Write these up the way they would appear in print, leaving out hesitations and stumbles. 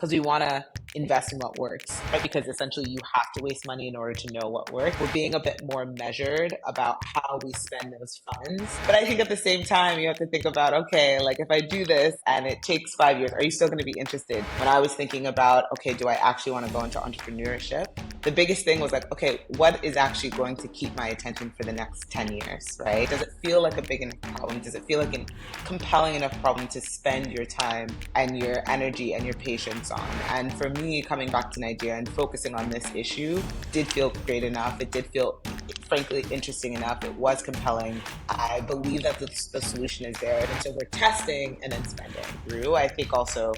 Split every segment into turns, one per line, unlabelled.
because we want to invest in what works, right? Because essentially you have to waste money in order to know what works. We're being a bit more measured about how we spend those funds. But I think at the same time, you have to think about, okay, like if I do this and it takes 5 years, are you still going to be interested? When I was thinking about, okay, do I actually want to go into entrepreneurship? The biggest thing was like, okay, what is actually going to keep my attention for the next 10 years, right? Does it feel like a big enough problem? Does it feel like a compelling enough problem to spend your time and your energy and your patience on? And for me, coming back to Nigeria and focusing on this issue did feel great enough. It did feel, frankly, interesting enough. It was compelling. I believe that the solution is there. And so we're testing and then spending through. I think also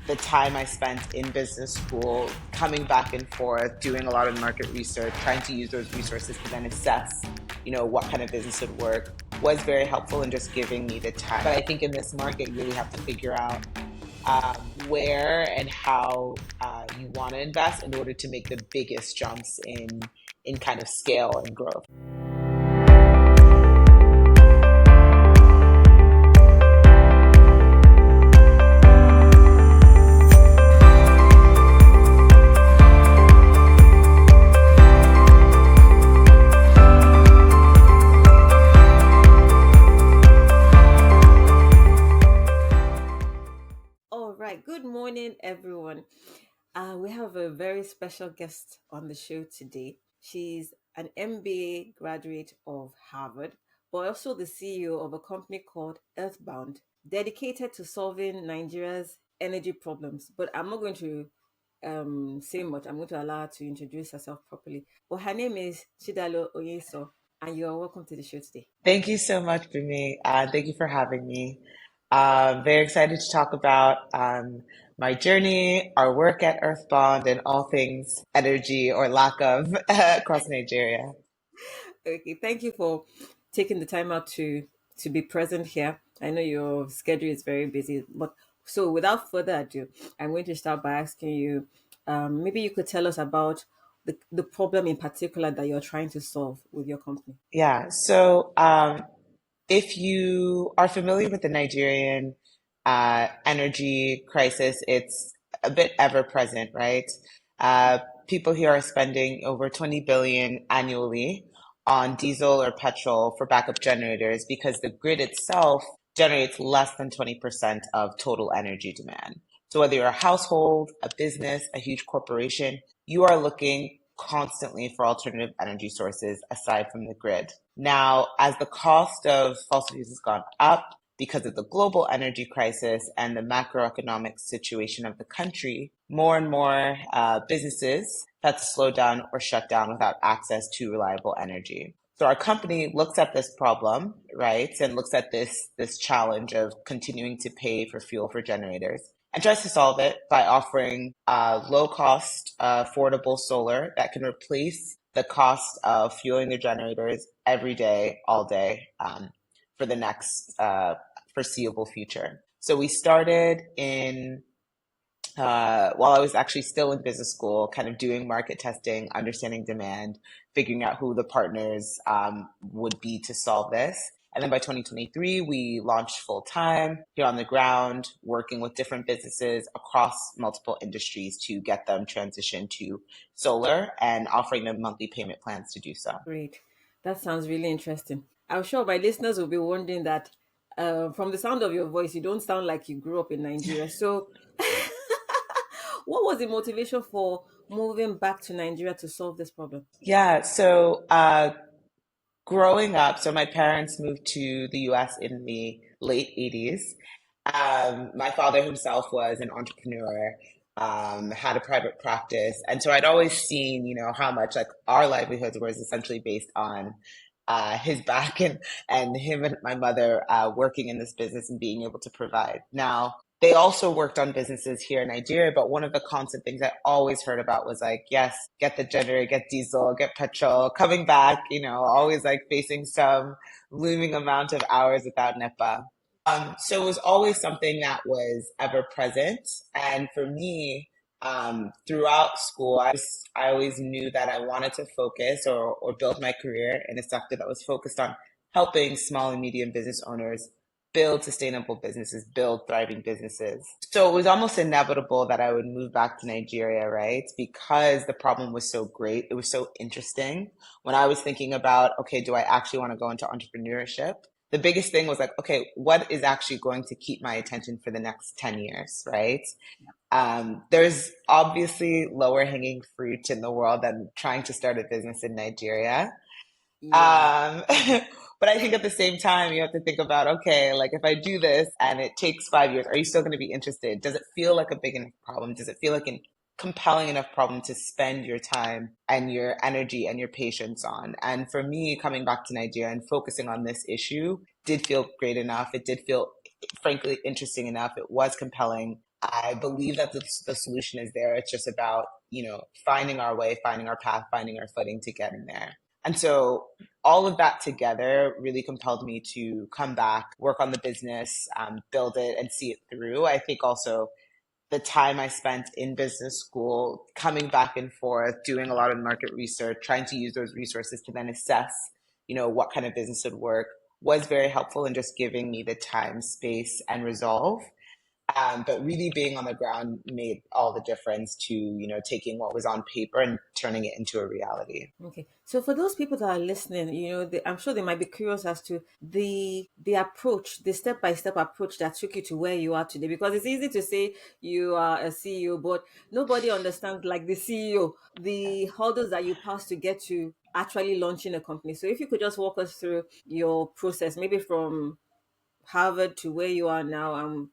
the time I spent in business school, coming back and forth, doing a lot of market research, trying to use those resources to then assess, what kind of business would work, was very helpful in just giving me the time. But I think in this market, you really have to figure out where and how you want to invest in order to make the biggest jumps in kind of scale and growth.
All right. Good morning, everyone. We have a very special guest on the show today. She's an MBA graduate of Harvard, but also the CEO of a company called Earthbound, dedicated to solving Nigeria's energy problems. But I'm not going to say much. I'm going to allow her to introduce herself properly. But her name is Chidalu Oyenso, and you are welcome to the show today.
Thank you so much, Bunmi. Thank you for having me. Very excited to talk about my journey, our work at Earthbond, and all things energy or lack of across Nigeria.
Okay, thank you for taking the time out to be present here. I know your schedule is very busy, but so without further ado, I'm going to start by asking you, maybe you could tell us about the problem in particular that you're trying to solve with your company.
Yeah, so if you are familiar with the Nigerian energy crisis, it's a bit ever present, right? Uh, People here are spending over 20 billion annually on diesel or petrol for backup generators because the grid itself generates less than 20% of total energy demand. So whether you're a household, a business, a huge corporation, you are looking constantly for alternative energy sources aside from the grid. Now, as the cost of fossil fuels has gone up because of the global energy crisis and the macroeconomic situation of the country, more and more businesses had to slow down or shut down without access to reliable energy. So our company looks at this problem, right, and looks at this challenge of continuing to pay for fuel for generators and tries to solve it by offering low cost, affordable solar that can replace the cost of fueling the generators every day, all day, for the next foreseeable future. So we started in while I was actually still in business school, kind of doing market testing, understanding demand, figuring out who the partners would be to solve this. And then by 2023, we launched full time here on the ground, working with different businesses across multiple industries to get them transitioned to solar and offering them monthly payment plans to do so.
Great, that sounds really interesting. I'm sure my listeners will be wondering that from the sound of your voice, you don't sound like you grew up in Nigeria. So, what was the motivation for moving back to Nigeria to solve this problem?
Yeah, so growing up, so my parents moved to the US in the late 80s. My father himself was an entrepreneur, had a private practice. And so I'd always seen, how much like our livelihoods was essentially based on his back and him and my mother working in this business and being able to provide. Now, they also worked on businesses here in Nigeria, but one of the constant things I always heard about was like, yes, get the generator, get diesel, get petrol, coming back, always like facing some looming amount of hours without NEPA. So it was always something that was ever present. And for me, throughout school, I always knew that I wanted to focus or build my career in a sector that was focused on helping small and medium business owners build sustainable businesses, build thriving businesses. So it was almost inevitable that I would move back to Nigeria, right? Because the problem was so great. It was so interesting. When I was thinking about, okay, do I actually want to go into entrepreneurship? The biggest thing was like, okay, what is actually going to keep my attention for the next 10 years, right? There's obviously lower hanging fruit in the world than trying to start a business in Nigeria.
Yeah.
Um, but I think at the same time, you have to think about, okay, like if I do this and it takes 5 years, are you still going to be interested? Does it feel like a big enough problem? Does it feel like a compelling enough problem to spend your time and your energy and your patience on? And for me, coming back to Nigeria and focusing on this issue did feel great enough. It did feel, frankly, interesting enough. It was compelling. I believe that the solution is there. It's just about, finding our way, finding our path, finding our footing to getting there. And so all of that together really compelled me to come back, work on the business, build it, and see it through. I think also the time I spent in business school, coming back and forth, doing a lot of market research, trying to use those resources to then assess, what kind of business would work, was very helpful in just giving me the time, space, and resolve. But really being on the ground made all the difference to, taking what was on paper and turning it into a reality.
Okay. So for those people that are listening, I'm sure they might be curious as to the approach, the step by step approach that took you to where you are today. Because it's easy to say you are a CEO, but nobody understands like the CEO, the hurdles that you pass to get to actually launching a company. So if you could just walk us through your process, maybe from Harvard to where you are now,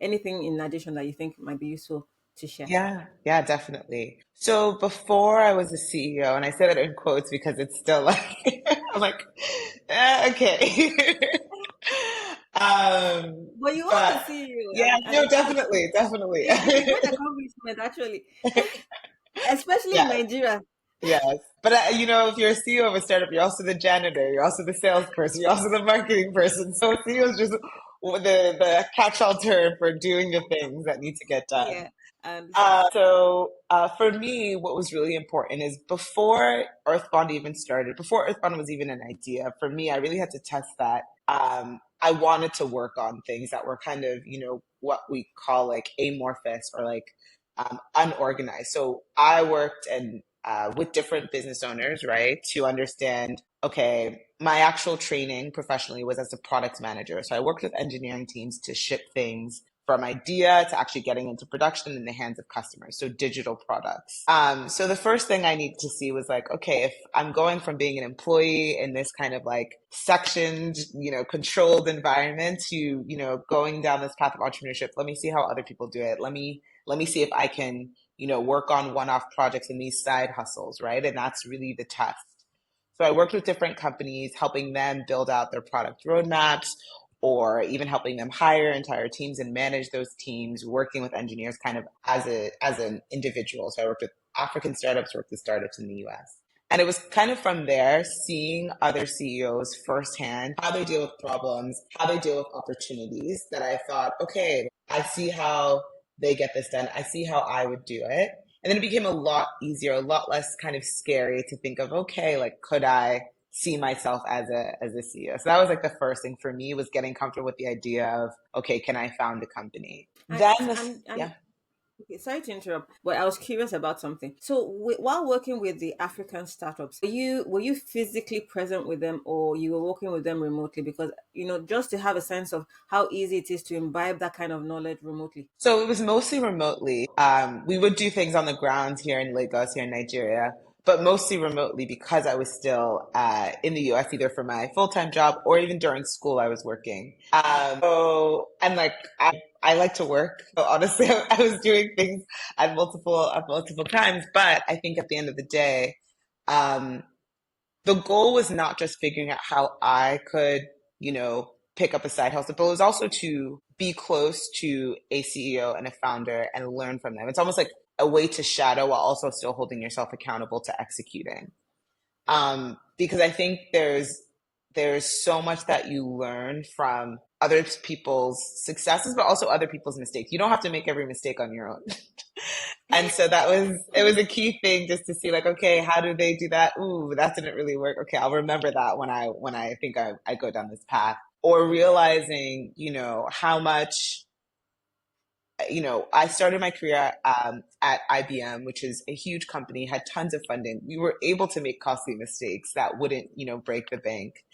anything in addition that you think might be useful to share.
Yeah, yeah, definitely. So before I was a CEO, and I say that in quotes because it's still like, I'm like, okay.
But you are a
but
CEO,
yeah, no,
and
definitely, definitely.
it's a great accomplishment, actually, especially in
Yes,
Nigeria.
yes. But if you're a CEO of a startup, you're also the janitor, you're also the salesperson, you're also the marketing person. So CEO is just the catch-all term for doing the things that need to get done.
Yeah, I understand.
So for me, what was really important is before Earthbond even started, before Earthbond was even an idea, for me, I really had to test that. I wanted to work on things that were kind of, what we call like amorphous or like unorganized. So I worked and with different business owners, right, to understand, okay, my actual training professionally was as a product manager. So I worked with engineering teams to ship things from idea to actually getting into production in the hands of customers. So digital products. So the first thing I needed to see was like, okay, if I'm going from being an employee in this kind of like sectioned, controlled environment to, going down this path of entrepreneurship, let me see how other people do it. Let me see if I can, work on one-off projects and these side hustles, right? And that's really the test. So I worked with different companies, helping them build out their product roadmaps, or even helping them hire entire teams and manage those teams, working with engineers kind of as an individual. So I worked with African startups, worked with startups in the US. And it was kind of from there, seeing other CEOs firsthand, how they deal with problems, how they deal with opportunities, that I thought, okay, I see how they get this done. I see how I would do it. And then it became a lot easier, a lot less kind of scary to think of, okay, like, could I see myself as a CEO? So that was like the first thing for me, was getting comfortable with the idea of, okay, can I found a company?
And
Then this,
and
yeah.
okay, sorry to interrupt, but I was curious about something. So, while working with the African startups, were you physically present with them, or you were working with them remotely? Because just to have a sense of how easy it is to imbibe that kind of knowledge remotely.
So it was mostly remotely. We would do things on the ground here in Lagos, here in Nigeria, but mostly remotely because I was still in the US, either for my full-time job or even during school I was working. And like I like to work. So honestly, I was doing things at multiple times. But I think at the end of the day, um, the goal was not just figuring out how I could, pick up a side hustle, but it was also to be close to a CEO and a founder and learn from them. It's almost like a way to shadow while also still holding yourself accountable to executing. Because I think there's so much that you learn from other people's successes, but also other people's mistakes. You don't have to make every mistake on your own. And so it was a key thing just to see like, okay, how do they do that? Ooh, that didn't really work. Okay, I'll remember that when I think I go down this path. or realizing, how much, I started my career at IBM, which is a huge company, had tons of funding. We were able to make costly mistakes that wouldn't, break the bank.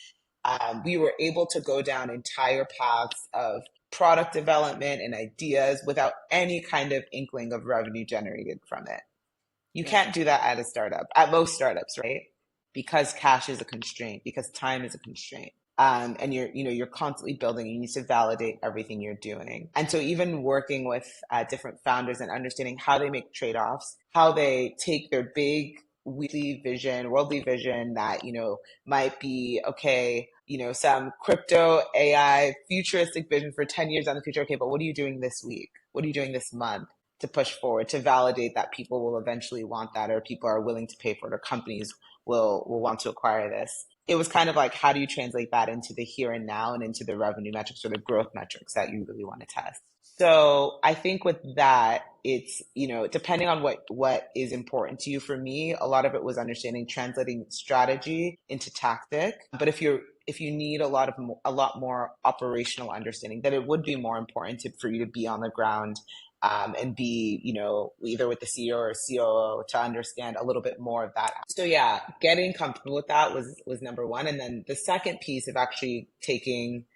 We were able to go down entire paths of product development and ideas without any kind of inkling of revenue generated from it. You
Yeah.
can't do that at a startup, at most startups, right? Because cash is a constraint, because time is a constraint. And you're constantly building. You need to validate everything you're doing. And so even working with different founders and understanding how they make trade-offs, how they take their big weekly vision, worldly vision that, might be, okay, some crypto AI futuristic vision for 10 years on the future. Okay, but what are you doing this week? What are you doing this month? To push forward to validate that people will eventually want that, or people are willing to pay for it, or companies will want to acquire this. It was kind of like, how do you translate that into the here and now and into the revenue metrics or the growth metrics that you really want to test? So I think with that, it's, depending on what is important to you. For me, a lot of it was understanding, translating strategy into tactic. But if you need a lot more operational understanding, then it would be more important for you to be on the ground, and be, either with the CEO or COO to understand a little bit more of that. So yeah, getting comfortable with that was number one. And then the second piece of actually taking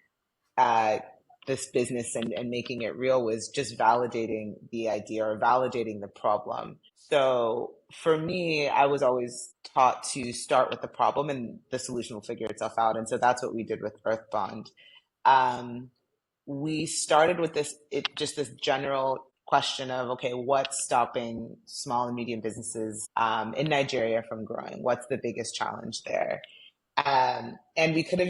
uh, this business and making it real was just validating the idea or validating the problem. So for me, I was always taught to start with the problem and the solution will figure itself out. And so that's what we did with Earthbond. Um, we started with just this general question of, okay, what's stopping small and medium businesses in Nigeria from growing? What's the biggest challenge there? And we could have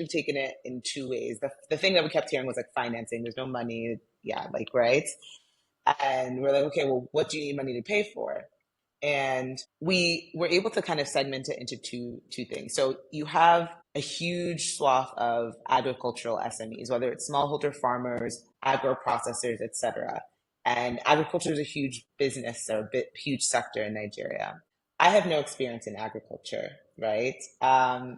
taken it in two ways. The thing that we kept hearing was like financing. There's no money. Yeah, like right. And we're like, okay, well, what do you need money to pay for? And we were able to kind of segment it into two things. So you have a huge swath of agricultural SMEs, whether it's smallholder farmers, agro processors, etc. And agriculture is a huge business or huge sector in Nigeria. I have no experience in agriculture, right?
Yeah.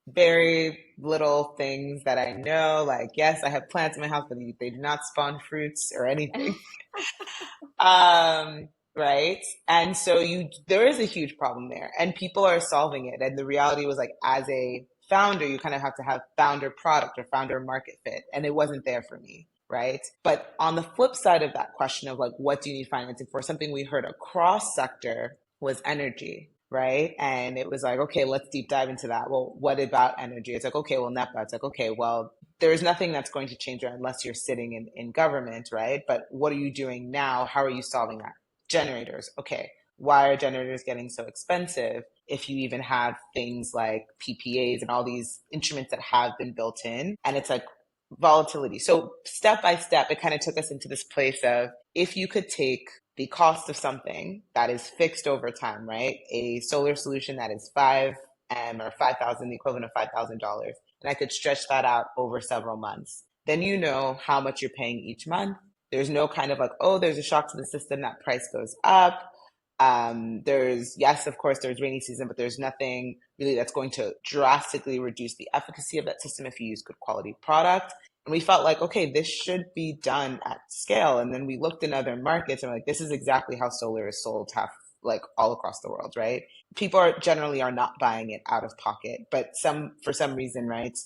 Very little things that I know. Like, yes, I have plants in my house, but they do not spawn fruits or anything. Right. And so there is a huge problem there and people are solving it. And the reality was like, as a founder, you kind of have to have founder product or founder market fit. And it wasn't there for me. Right. But on the flip side of that question of like, what do you need financing for? Something we heard across sector was energy. Right. And it was like, okay, let's deep dive into that. Well, what about energy? It's like, okay, well, NEPA. It's like, okay, well, there's nothing that's going to change unless you're sitting in government, right? But what are you doing now? How are you solving that? Generators. Okay. Why are generators getting so expensive if you even have things like PPAs and all these instruments that have been built in? And it's like volatility. So step by step, it kind of took us into this place of, if you could take the cost of something that is fixed over time, right? A solar solution that is 5M or 5,000, the equivalent of $5,000, and I could stretch that out over several months. Then you know how much you're paying each month. There's no kind of like, oh, there's a shock to the system, that price goes up. Yes, of course, there's rainy season, but there's nothing really that's going to drastically reduce the efficacy of that system if you use good quality product. And we felt like, okay, this should be done at scale. And then we looked in other markets and we're like, this is exactly how solar is sold half, like all across the world, right? People generally are not buying it out of pocket, but for some reason, right?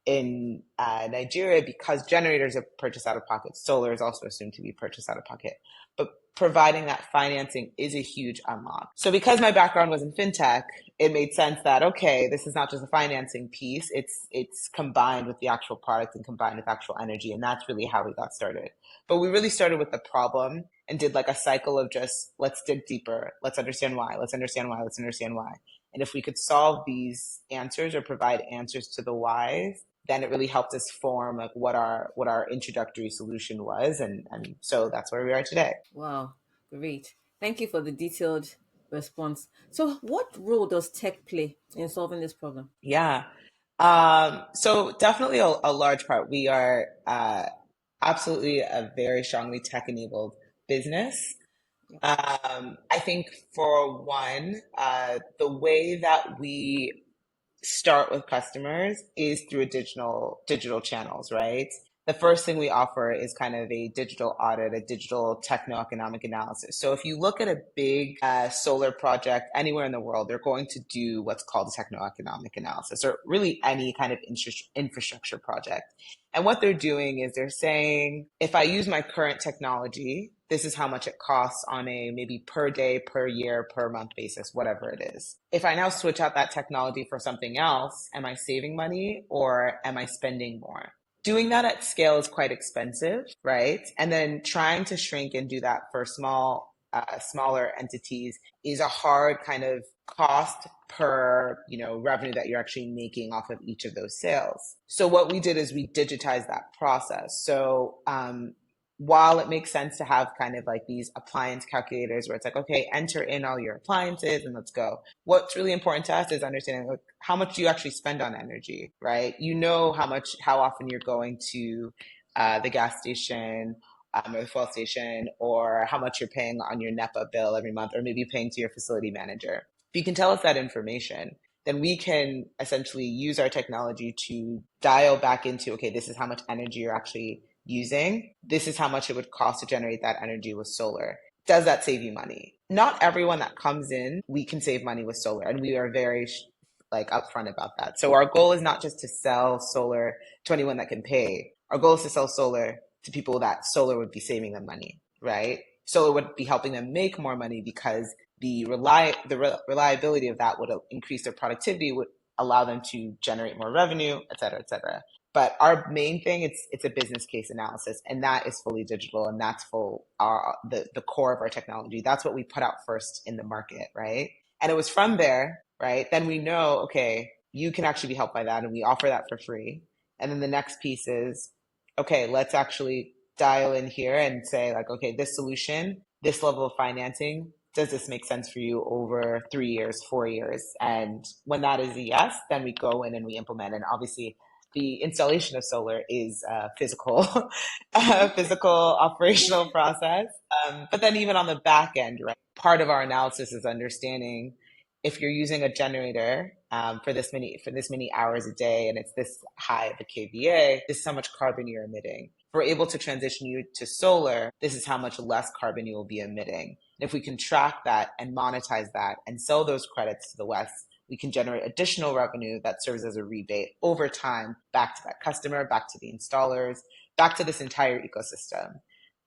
In Nigeria, because generators are purchased out of pocket, solar is also assumed to be purchased out of pocket. But providing that financing is a huge unlock. So because my background was in fintech, it made sense that, okay, this is not just a financing piece, it's combined with the actual product and combined with actual energy. And that's really how we got started. But we really started with the problem and did like a cycle of just, let's dig deeper, let's understand why, let's understand why, let's understand why. And if we could solve these answers or provide answers to the whys, then it really helped us form like what our introductory solution was, and so that's where we are today.
Wow, great. Thank you for the detailed response. So, what role does tech play in solving this problem?
Yeah. So definitely a large part. We are absolutely a very strongly tech enabled business.
Yep.
I think for one, the way that we start with customers is through digital channels, right? The first thing we offer is kind of a digital audit, a digital techno-economic analysis. So if you look at a big solar project anywhere in the world, they're going to do what's called a techno-economic analysis, or really any kind of infrastructure project. And what they're doing is they're saying, if I use my current technology, this is how much it costs on a maybe per day, per year, per month basis, whatever it is. If I now switch out that technology for something else, am I saving money or am I spending more? Doing that at scale is quite expensive, right? And then trying to shrink and do that for smaller entities is a hard kind of cost per, revenue that you're actually making off of each of those sales. So what we did is we digitized that process. So while it makes sense to have kind of like these appliance calculators where it's like, okay, enter in all your appliances and let's go. What's really important to us is understanding like, how much do you actually spend on energy, right? You know how often you're going to the gas station or the fuel station, or how much you're paying on your NEPA bill every month, or maybe paying to your facility manager. If you can tell us that information, then we can essentially use our technology to dial back into, okay, this is how much energy you're actually using. This is how much it would cost to generate that energy with solar. Does that save you money? Not everyone that comes in, we can save money with solar, and we are very like upfront about that. So our goal is not just to sell solar to anyone that can pay. Our goal is to sell solar to people that solar would be saving them money, right? Solar would be helping them make more money because the reliability of that would increase their productivity, would allow them to generate more revenue, et cetera, et cetera. But our main thing, it's a business case analysis, and that is fully digital, and that's the core of our technology. That's what we put out first in the market, right? And it was from there, right? Then we know, okay, you can actually be helped by that, and we offer that for free. And then the next piece is, okay, let's actually dial in here and say like, okay, this solution, this level of financing, does this make sense for you over 3 years, 4 years? And when that is a yes, then we go in and we implement. And obviously, the installation of solar is a physical, a physical operational process. But then even on the back end, right? Part of our analysis is understanding if you're using a generator for this many hours a day and it's this high of a kVA, this is how much carbon you're emitting. If we're able to transition you to solar, this is how much less carbon you will be emitting. And if we can track that and monetize that and sell those credits to the West, we can generate additional revenue that serves as a rebate over time back to that customer, back to the installers, back to this entire ecosystem.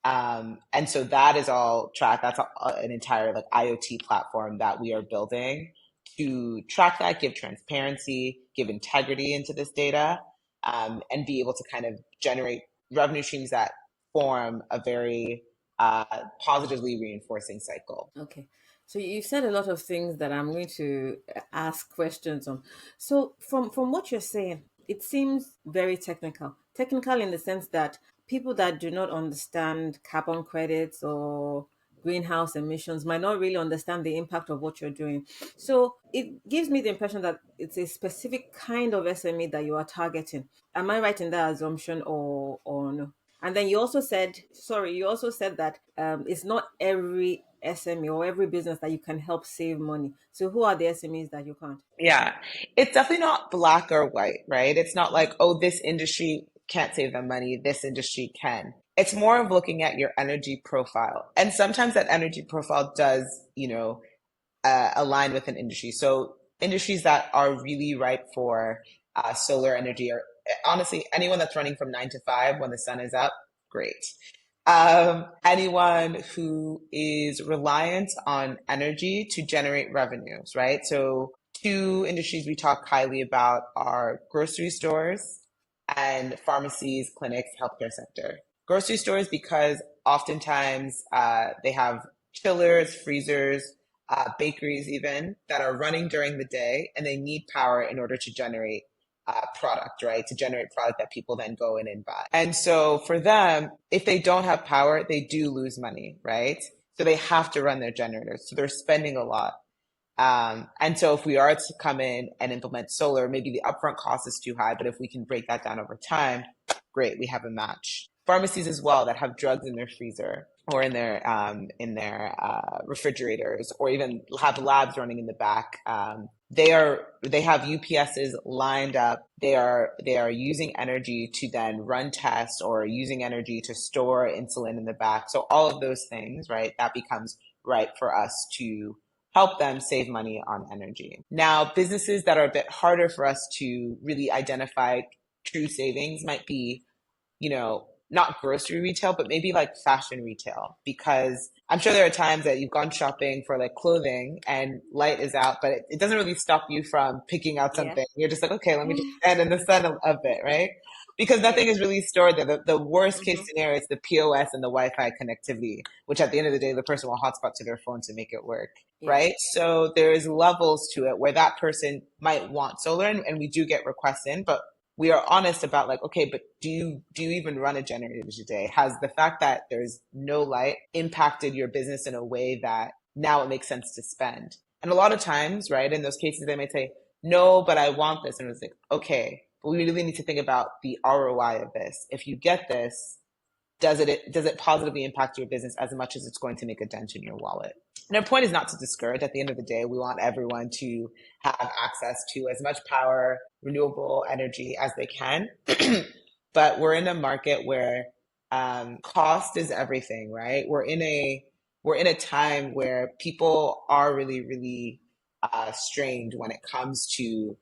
And so that is all tracked. That's an entire like IoT platform that we are building to track that, give transparency, give integrity into this data, and be able to kind of generate revenue streams that form a very positively reinforcing cycle.
Okay. So you've said a lot of things that I'm going to ask questions on. So from what you're saying, it seems very technical. Technical in the sense that people that do not understand carbon credits or greenhouse emissions might not really understand the impact of what you're doing. So it gives me the impression that it's a specific kind of SME that you are targeting. Am I right in that assumption or no? And then you also said that it's not every SME or every business that you can help save money. So who are the SMEs that you can't?
Yeah, it's definitely not black or white, right? It's not like, oh, this industry can't save them money, this industry can. It's more of looking at your energy profile. And sometimes that energy profile does, align with an industry. So industries that are really ripe for solar energy are honestly anyone that's running from 9 to 5 when the sun is up, great. Anyone who is reliant on energy to generate revenues, right? So two industries we talk highly about are grocery stores and pharmacies, clinics, healthcare sector. Grocery stores because oftentimes they have chillers, freezers, bakeries even that are running during the day and they need power in order to generate product, right? To generate product that people then go in and buy. And so for them, if they don't have power, they do lose money, right? So they have to run their generators. So they're spending a lot. And so if we are to come in and implement solar, maybe the upfront cost is too high, but if we can break that down over time, great, we have a match. Pharmacies as well that have drugs in their freezer or in their refrigerators, or even have labs running in the back. they have UPSs lined up. They are using energy to then run tests or using energy to store insulin in the back. So all of those things, right, that becomes right for us to help them save money on energy. Now, businesses that are a bit harder for us to really identify true savings might be, not grocery retail, but maybe like fashion retail, because I'm sure there are times that you've gone shopping for like clothing and light is out, but it doesn't really stop you from picking out
Yeah.
something. You're just like, okay, let me just stand in the sun a bit, right? Because
Yeah.
nothing is really stored there. The worst case
Mm-hmm.
scenario is the POS and the Wi-Fi connectivity, which at the end of the day, the person will hotspot to their phone to make it work,
Yeah.
right? So there's levels to it where that person might want solar, and we do get requests in, but we are honest about like, okay, but do you even run a generator today? Has the fact that there's no light impacted your business in a way that now it makes sense to spend? And a lot of times, right, in those cases, they might say, no, but I want this. And it's like, okay, but we really need to think about the ROI of this. If you get this, does it positively impact your business as much as it's going to make a dent in your wallet? And our point is not to discourage. At the end of the day, we want everyone to have access to as much power, renewable energy as they can. But we're in a market where cost is everything, right? We're in a time where people are really, really strained when it comes to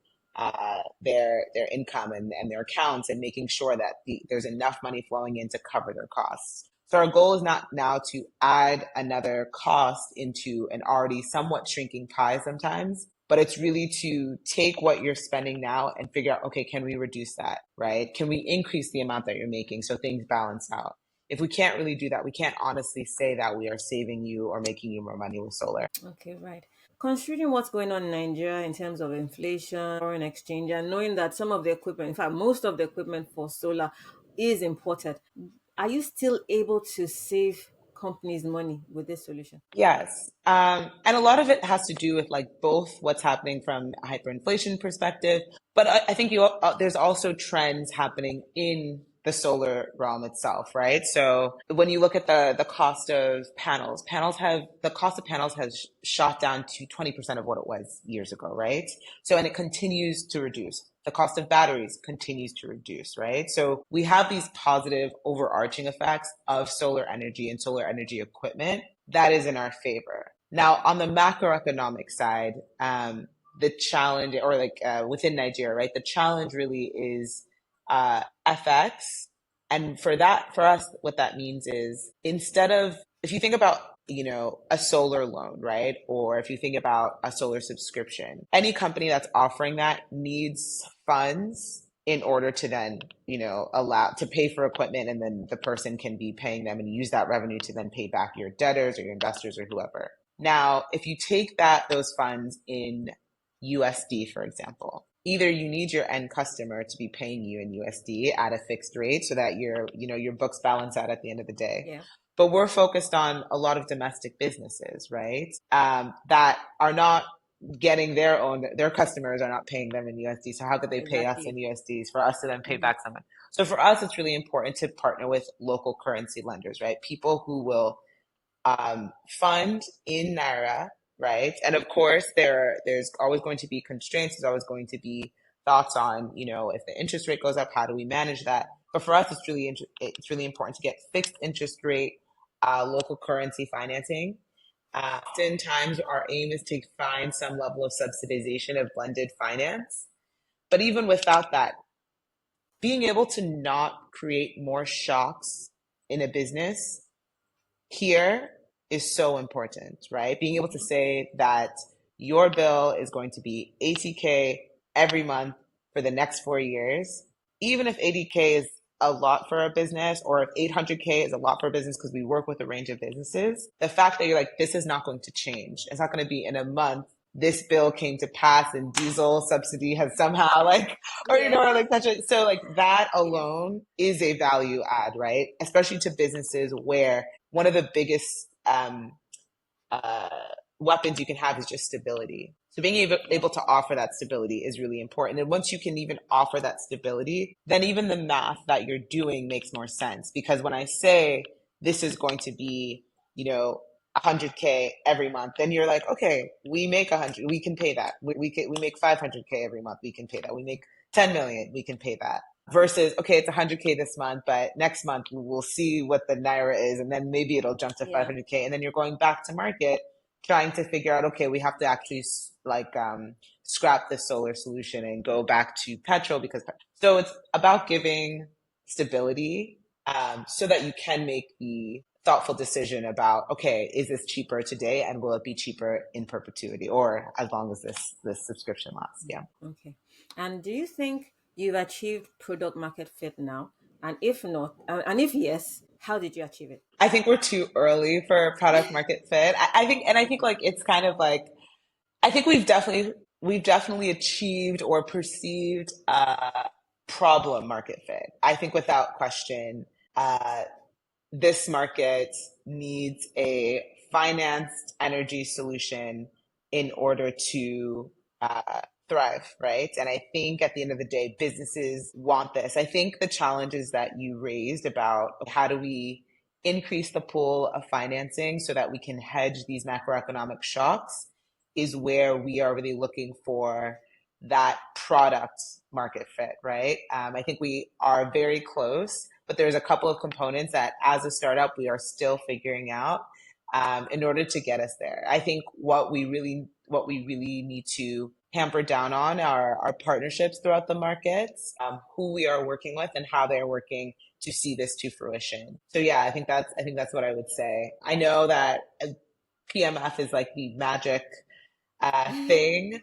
their income and their accounts, and making sure that there's enough money flowing in to cover their costs. So our goal is not now to add another cost into an already somewhat shrinking pie sometimes, but it's really to take what you're spending now and figure out, okay, can we reduce that, right? Can we increase the amount that you're making so things balance out? If we can't really do that, we can't honestly say that we are saving you or making you more money with solar.
Okay, right. Considering what's going on in Nigeria in terms of inflation, foreign exchange, and knowing that some of the equipment, in fact, most of the equipment for solar is imported, are you still able to save companies money with this solution?
Yes. And a lot of it has to do with like both what's happening from a hyperinflation perspective, but I think there's also trends happening in the solar realm itself, right? So when you look at the cost of the cost of panels has shot down to 20% of what it was years ago, right? So, and it continues to reduce. The cost of batteries continues to reduce, right? So we have these positive overarching effects of solar energy and solar energy equipment that is in our favor. Now, on the macroeconomic side, the challenge, or like within Nigeria, right? The challenge really is FX. And for us, what that means is, if you think about, a solar loan, right? Or if you think about a solar subscription, any company that's offering that needs funds in order to then, allow to pay for equipment, and then the person can be paying them and use that revenue to then pay back your debtors or your investors or whoever. Now, if you take those funds in USD, for example, either you need your end customer to be paying you in USD at a fixed rate so that your books balance out at the end of the day.
Yeah,
But we're focused on a lot of domestic businesses, right? That are not getting their customers are not paying them in USD. So how could they pay us in
exactly.
USDs for us to then pay
Hmm.
back someone? So for us, it's really important to partner with local currency lenders, right? People who will fund in Naira, right? And of course, there's always going to be constraints. There's always going to be thoughts on, if the interest rate goes up, how do we manage that? But for us, it's really important to get fixed interest rate, local currency financing. Oftentimes, our aim is to find some level of subsidization of blended finance. But even without that, being able to not create more shocks in a business here is so important, right? Being able to say that your bill is going to be 80K every month for the next 4 years, even if 80K is a lot for a business, or if 800K is a lot for a business, because we work with a range of businesses, the fact that you're like, this is not going to change. It's not going to be in a month. This bill came to pass and diesel subsidy has somehow like, or,
Yeah,
or like such a, so like that
yeah,
alone is a value add, right? Especially to businesses where one of the biggest uh, weapons you can have is just stability. So being
yeah.
able to offer that stability is really important. And once you can even offer that stability, then even the math that you're doing makes more sense. Because when I say this is going to be, you know, 100K every month, then you're like, okay, we make 100, we can pay that. We make 500K every month, we can pay that. We make 10 million, we can pay that. Versus, okay, it's 100K this month, but next month we'll see what the naira is, and then maybe it'll jump to
Yeah.
500K, and then you're going back to market trying to figure out, okay, we have to actually scrap the solar solution and go back to petrol because so it's about giving stability, so that you can make the thoughtful decision about, okay, is this cheaper today and will it be cheaper in perpetuity or as long as this subscription lasts? Yeah.
Okay. And do you think you've achieved product market fit now? And if not, and if yes, how did you achieve it?
I think we're too early for product market fit. I think like it's kind of like I think we've definitely achieved or perceived problem market fit. I think without question, uh, this market needs a financed energy solution in order to thrive, right? And I think at the end of the day, businesses want this. I think the challenges that you raised about how do we increase the pool of financing so that we can hedge these macroeconomic shocks is where we are really looking for that product market fit, right? I think we are very close, but there's a couple of components that as a startup, we are still figuring out in order to get us there. I think what we really need to hamper down on are our partnerships throughout the markets, who we are working with and how they're working to see this to fruition. So yeah, I think that's what I would say. I know that PMF is like the magic thing.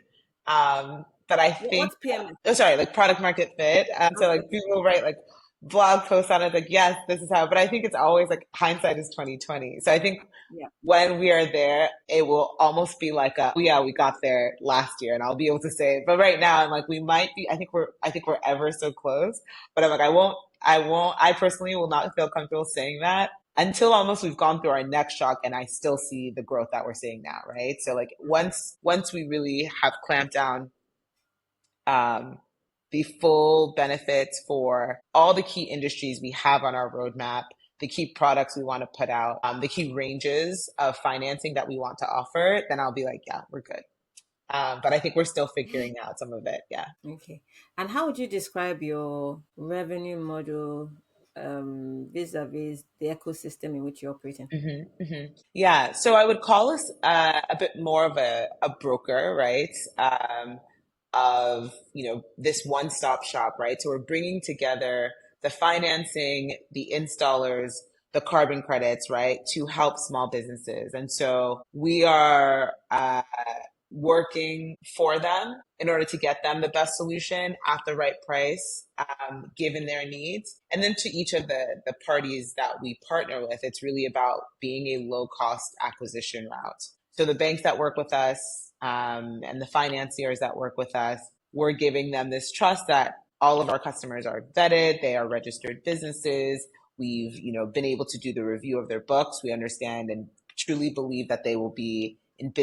But I think,
What's PMS?
oh, sorry, like product market fit. So
Okay.
like people write like blog posts on it, like, yes, this is how, but I think it's always like hindsight is 2020. So I think
Yeah.
when we are there, it will almost be like a, oh yeah, we got there last year and I'll be able to say it. But right now I'm like, we might be, I think we're ever so close, but I'm like, I personally will not feel comfortable saying that until almost we've gone through our next shock and I still see the growth that we're seeing now, right? So like once we really have clamped down um, the full benefits for all the key industries we have on our roadmap, the key products we want to put out, the key ranges of financing that we want to offer, then I'll be like, yeah, we're good. But I think we're still figuring out some of it. Yeah.
Okay. And how would you describe your revenue model vis-a-vis the ecosystem in which you operate in?
Yeah. So I would call us a bit more of a broker, right? Of, this one-stop shop, right? So we're bringing together the financing, the installers, the carbon credits, right, to help small businesses. And so we are working for them in order to get them the best solution at the right price, given their needs. And then to each of the parties that we partner with, it's really about being a low cost acquisition route. So the banks that work with us, and the financiers that work with us, we're giving them this trust that all of our customers are vetted, they are registered businesses. We've, been able to do the review of their books. We understand and truly believe that they will be in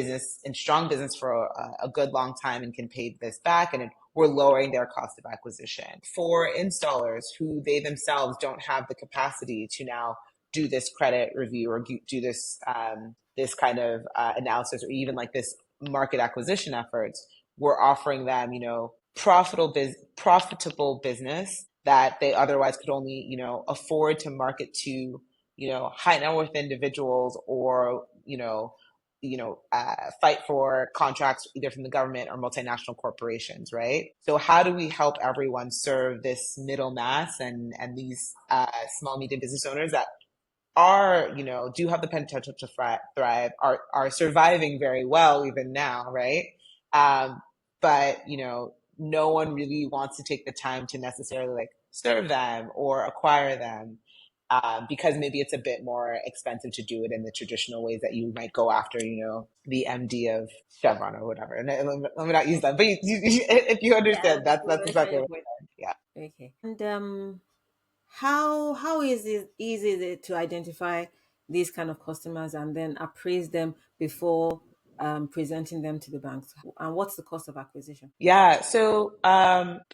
strong business for a good long time and can pay this back. And we're lowering their cost of acquisition. For installers who they themselves don't have the capacity to now do this credit review or do this kind of analysis or even like this market acquisition efforts, we're offering them, profitable business that they otherwise could only, afford to market to, high net worth individuals or, fight for contracts either from the government or multinational corporations, right? So how do we help everyone serve this middle mass and these small medium business owners that are, do have the potential to thrive, are surviving very well even now, right? But no one really wants to take the time to necessarily like serve them or acquire them, because maybe it's a bit more expensive to do it in the traditional ways that you might go after, the MD of Chevron or whatever. And let me not use that, but if you
Yeah,
understand,
we
that's
understand
exactly
your
what
point.
I'm saying. Yeah.
Okay. And how easy is it to identify these kind of customers and then appraise them before presenting them to the banks? And what's the cost of acquisition?
Yeah. So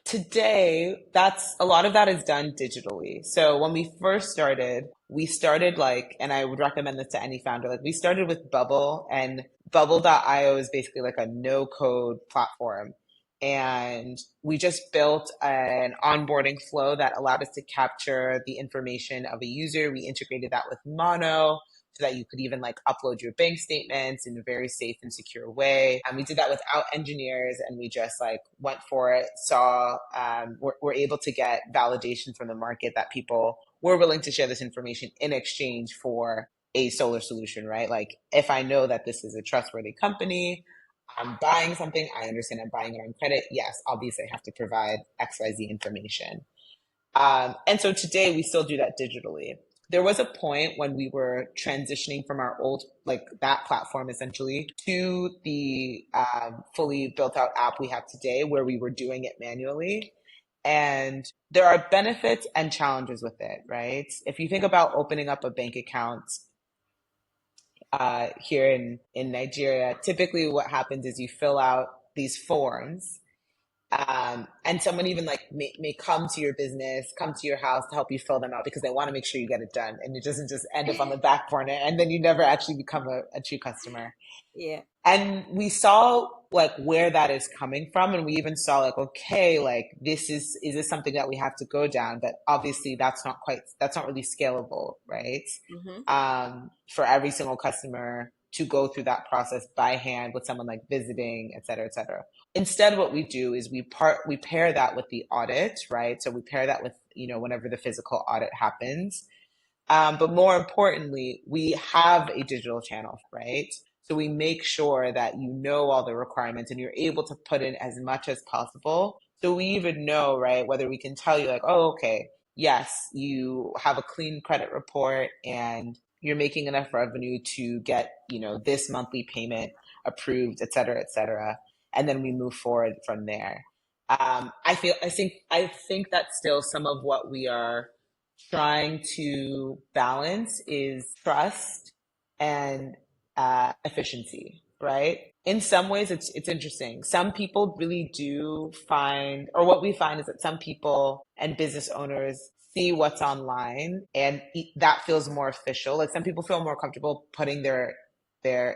today, that's a lot of that is done digitally. So when we first started, we started like, and I would recommend this to any founder, like we started with Bubble, and Bubble.io is basically like a no code platform. And we just built an onboarding flow that allowed us to capture the information of a user. We integrated that with Mono so that you could even like upload your bank statements in a very safe and secure way. And we did that without engineers, and we just like went for it, saw, we're able to get validation from the market that people were willing to share this information in exchange for a solar solution, right? Like if I know that this is a trustworthy company, I'm buying something, I understand I'm buying it on credit. Yes, obviously I have to provide XYZ information. And so today we still do that digitally. There was a point when we were transitioning from our old, like that platform essentially, to the fully built out app we have today where we were doing it manually. And there are benefits and challenges with it, right? If you think about opening up a bank account here in Nigeria, typically what happens is you fill out these forms, and someone even like may come to your business, come to your house to help you fill them out because they want to make sure you get it done and it doesn't just end up on the back burner and then you never actually become a true customer.
Yeah.
And we saw like where that is coming from, and we even saw like, okay, like is this something that we have to go down? But obviously that's not really scalable, right?
Mm-hmm.
For every single customer to go through that process by hand with someone like visiting, et cetera, et cetera. Instead, what we do is we pair that with the audit, right? So we pair that with, whenever the physical audit happens. But more importantly, we have a digital channel, right? So we make sure that you know all the requirements and you're able to put in as much as possible. So we even know, right, whether we can tell you like, oh, okay, yes, you have a clean credit report and you're making enough revenue to get, this monthly payment approved, et cetera, et cetera. And then we move forward from there. I think that's still some of what we are trying to balance is trust and efficiency, right? In some ways, it's interesting. Some people really do find, or what we find is that some people and business owners see what's online, and that feels more official. Like some people feel more comfortable putting their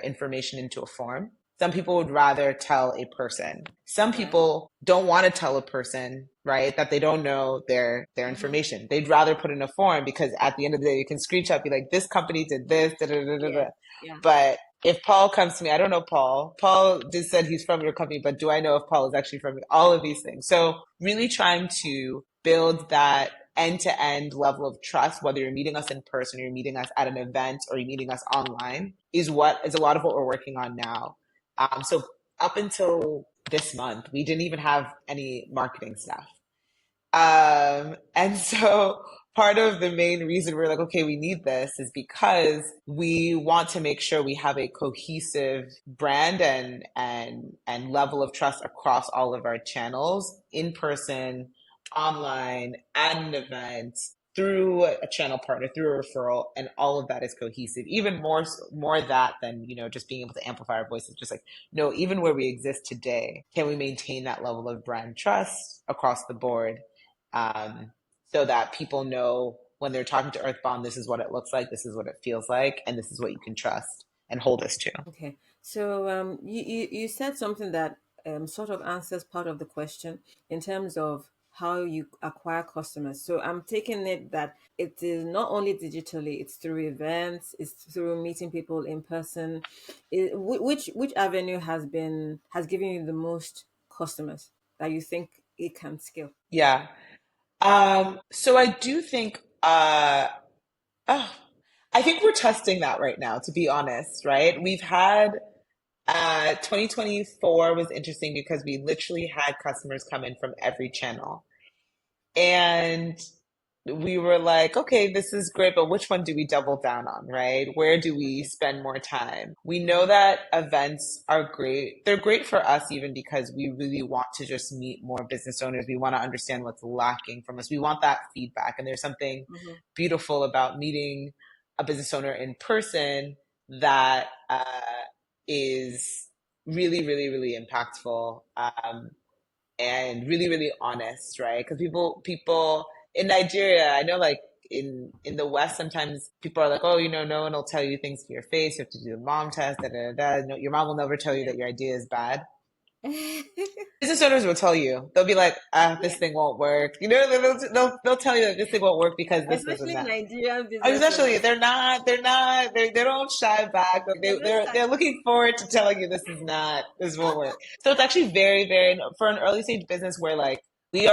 information into a form. Some people would rather tell a person. Some
Right.
people don't want to tell a person, right, that they don't know their
Mm-hmm.
information. They'd rather put in a form because at the end of the day, you can screenshot, be like, this company did this, da da da da
Yeah.
da.
Yeah.
But if Paul comes to me, I don't know Paul. Paul just said he's from your company, but do I know if Paul is actually from all of these things? So really trying to build that end-to-end level of trust, whether you're meeting us in person or you're meeting us at an event or you're meeting us online, is a lot of what we're working on now. So up until this month, we didn't even have any marketing staff. And so part of the main reason we're like, okay, we need this is because we want to make sure we have a cohesive brand and level of trust across all of our channels, in person, online, at an event, through a channel partner, through a referral, and all of that is cohesive. Even more that than, just being able to amplify our voices, just like, no, even where we exist today, can we maintain that level of brand trust across the board? um, so that people know when they're talking to Earthbond, this is what it looks like, this is what it feels like, and this is what you can trust and hold us to.
Okay. So you said something that sort of answers part of the question in terms of how you acquire customers. So I'm taking it that it is not only digitally, it's through events, it's through meeting people in person. Which avenue has given you the most customers that you think it can scale?
Yeah. So I do think, oh, I think we're testing that right now, to be honest, right? We've had 2024 was interesting because we literally had customers come in from every channel. And we were like, okay, this is great, but which one do we double down on, right? Where do we
Okay.
spend more time? We know
Mm-hmm.
that events are great. They're great for us even because we really want to just meet more business owners. We want to understand what's lacking from us. We want that feedback. And there's something
Mm-hmm.
beautiful about meeting a business owner in person that is really, really, really impactful. And really, really honest, right? Because people in Nigeria, I know like in the West, sometimes people are like, oh, no one will tell you things to your face. You have to do the mom test. Da, da, da, da. No, your mom will never tell you
Yeah.
that your idea is bad. Business owners will tell you. They'll be like, this
Yeah.
thing won't work. They'll tell you that this thing won't work because this and
Especially
that.
Nigerian business
Especially,
owners.
they don't shy back. Like
They're not
they're
shy.
looking forward to telling you this won't work. So it's actually very, very, for an early stage business where like we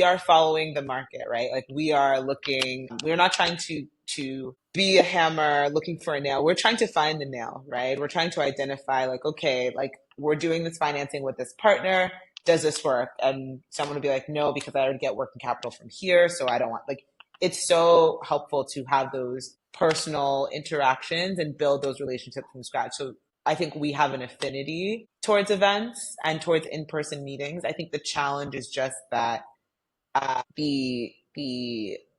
are following the market, right? Like we're not trying to be a hammer looking for a nail. We're trying to find the nail, right? We're trying to identify like, okay, like we're doing this financing with this partner. Does this work? And someone would be like, no, because I already get working capital from here, so I don't want like it's so helpful to have those personal interactions and build those relationships from scratch. So I think we have an affinity towards events and towards in-person meetings. I think the challenge is just that the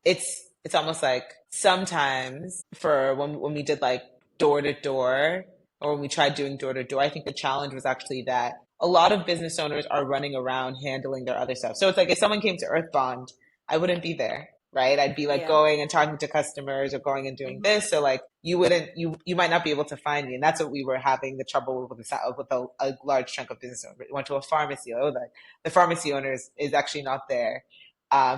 it's almost like sometimes for when we did like door to door or when we tried doing door to door, I think the challenge was actually that a lot of business owners are running around handling their other stuff. So it's like if someone came to Earthbond, I wouldn't be there, right? I'd be like
Yeah.
going and talking to customers or going and doing
Hmm.
this. So like you might not be able to find me, and that's what we were having the trouble with a large chunk of business owners. We went to a pharmacy. Oh, the pharmacy owner is actually not there.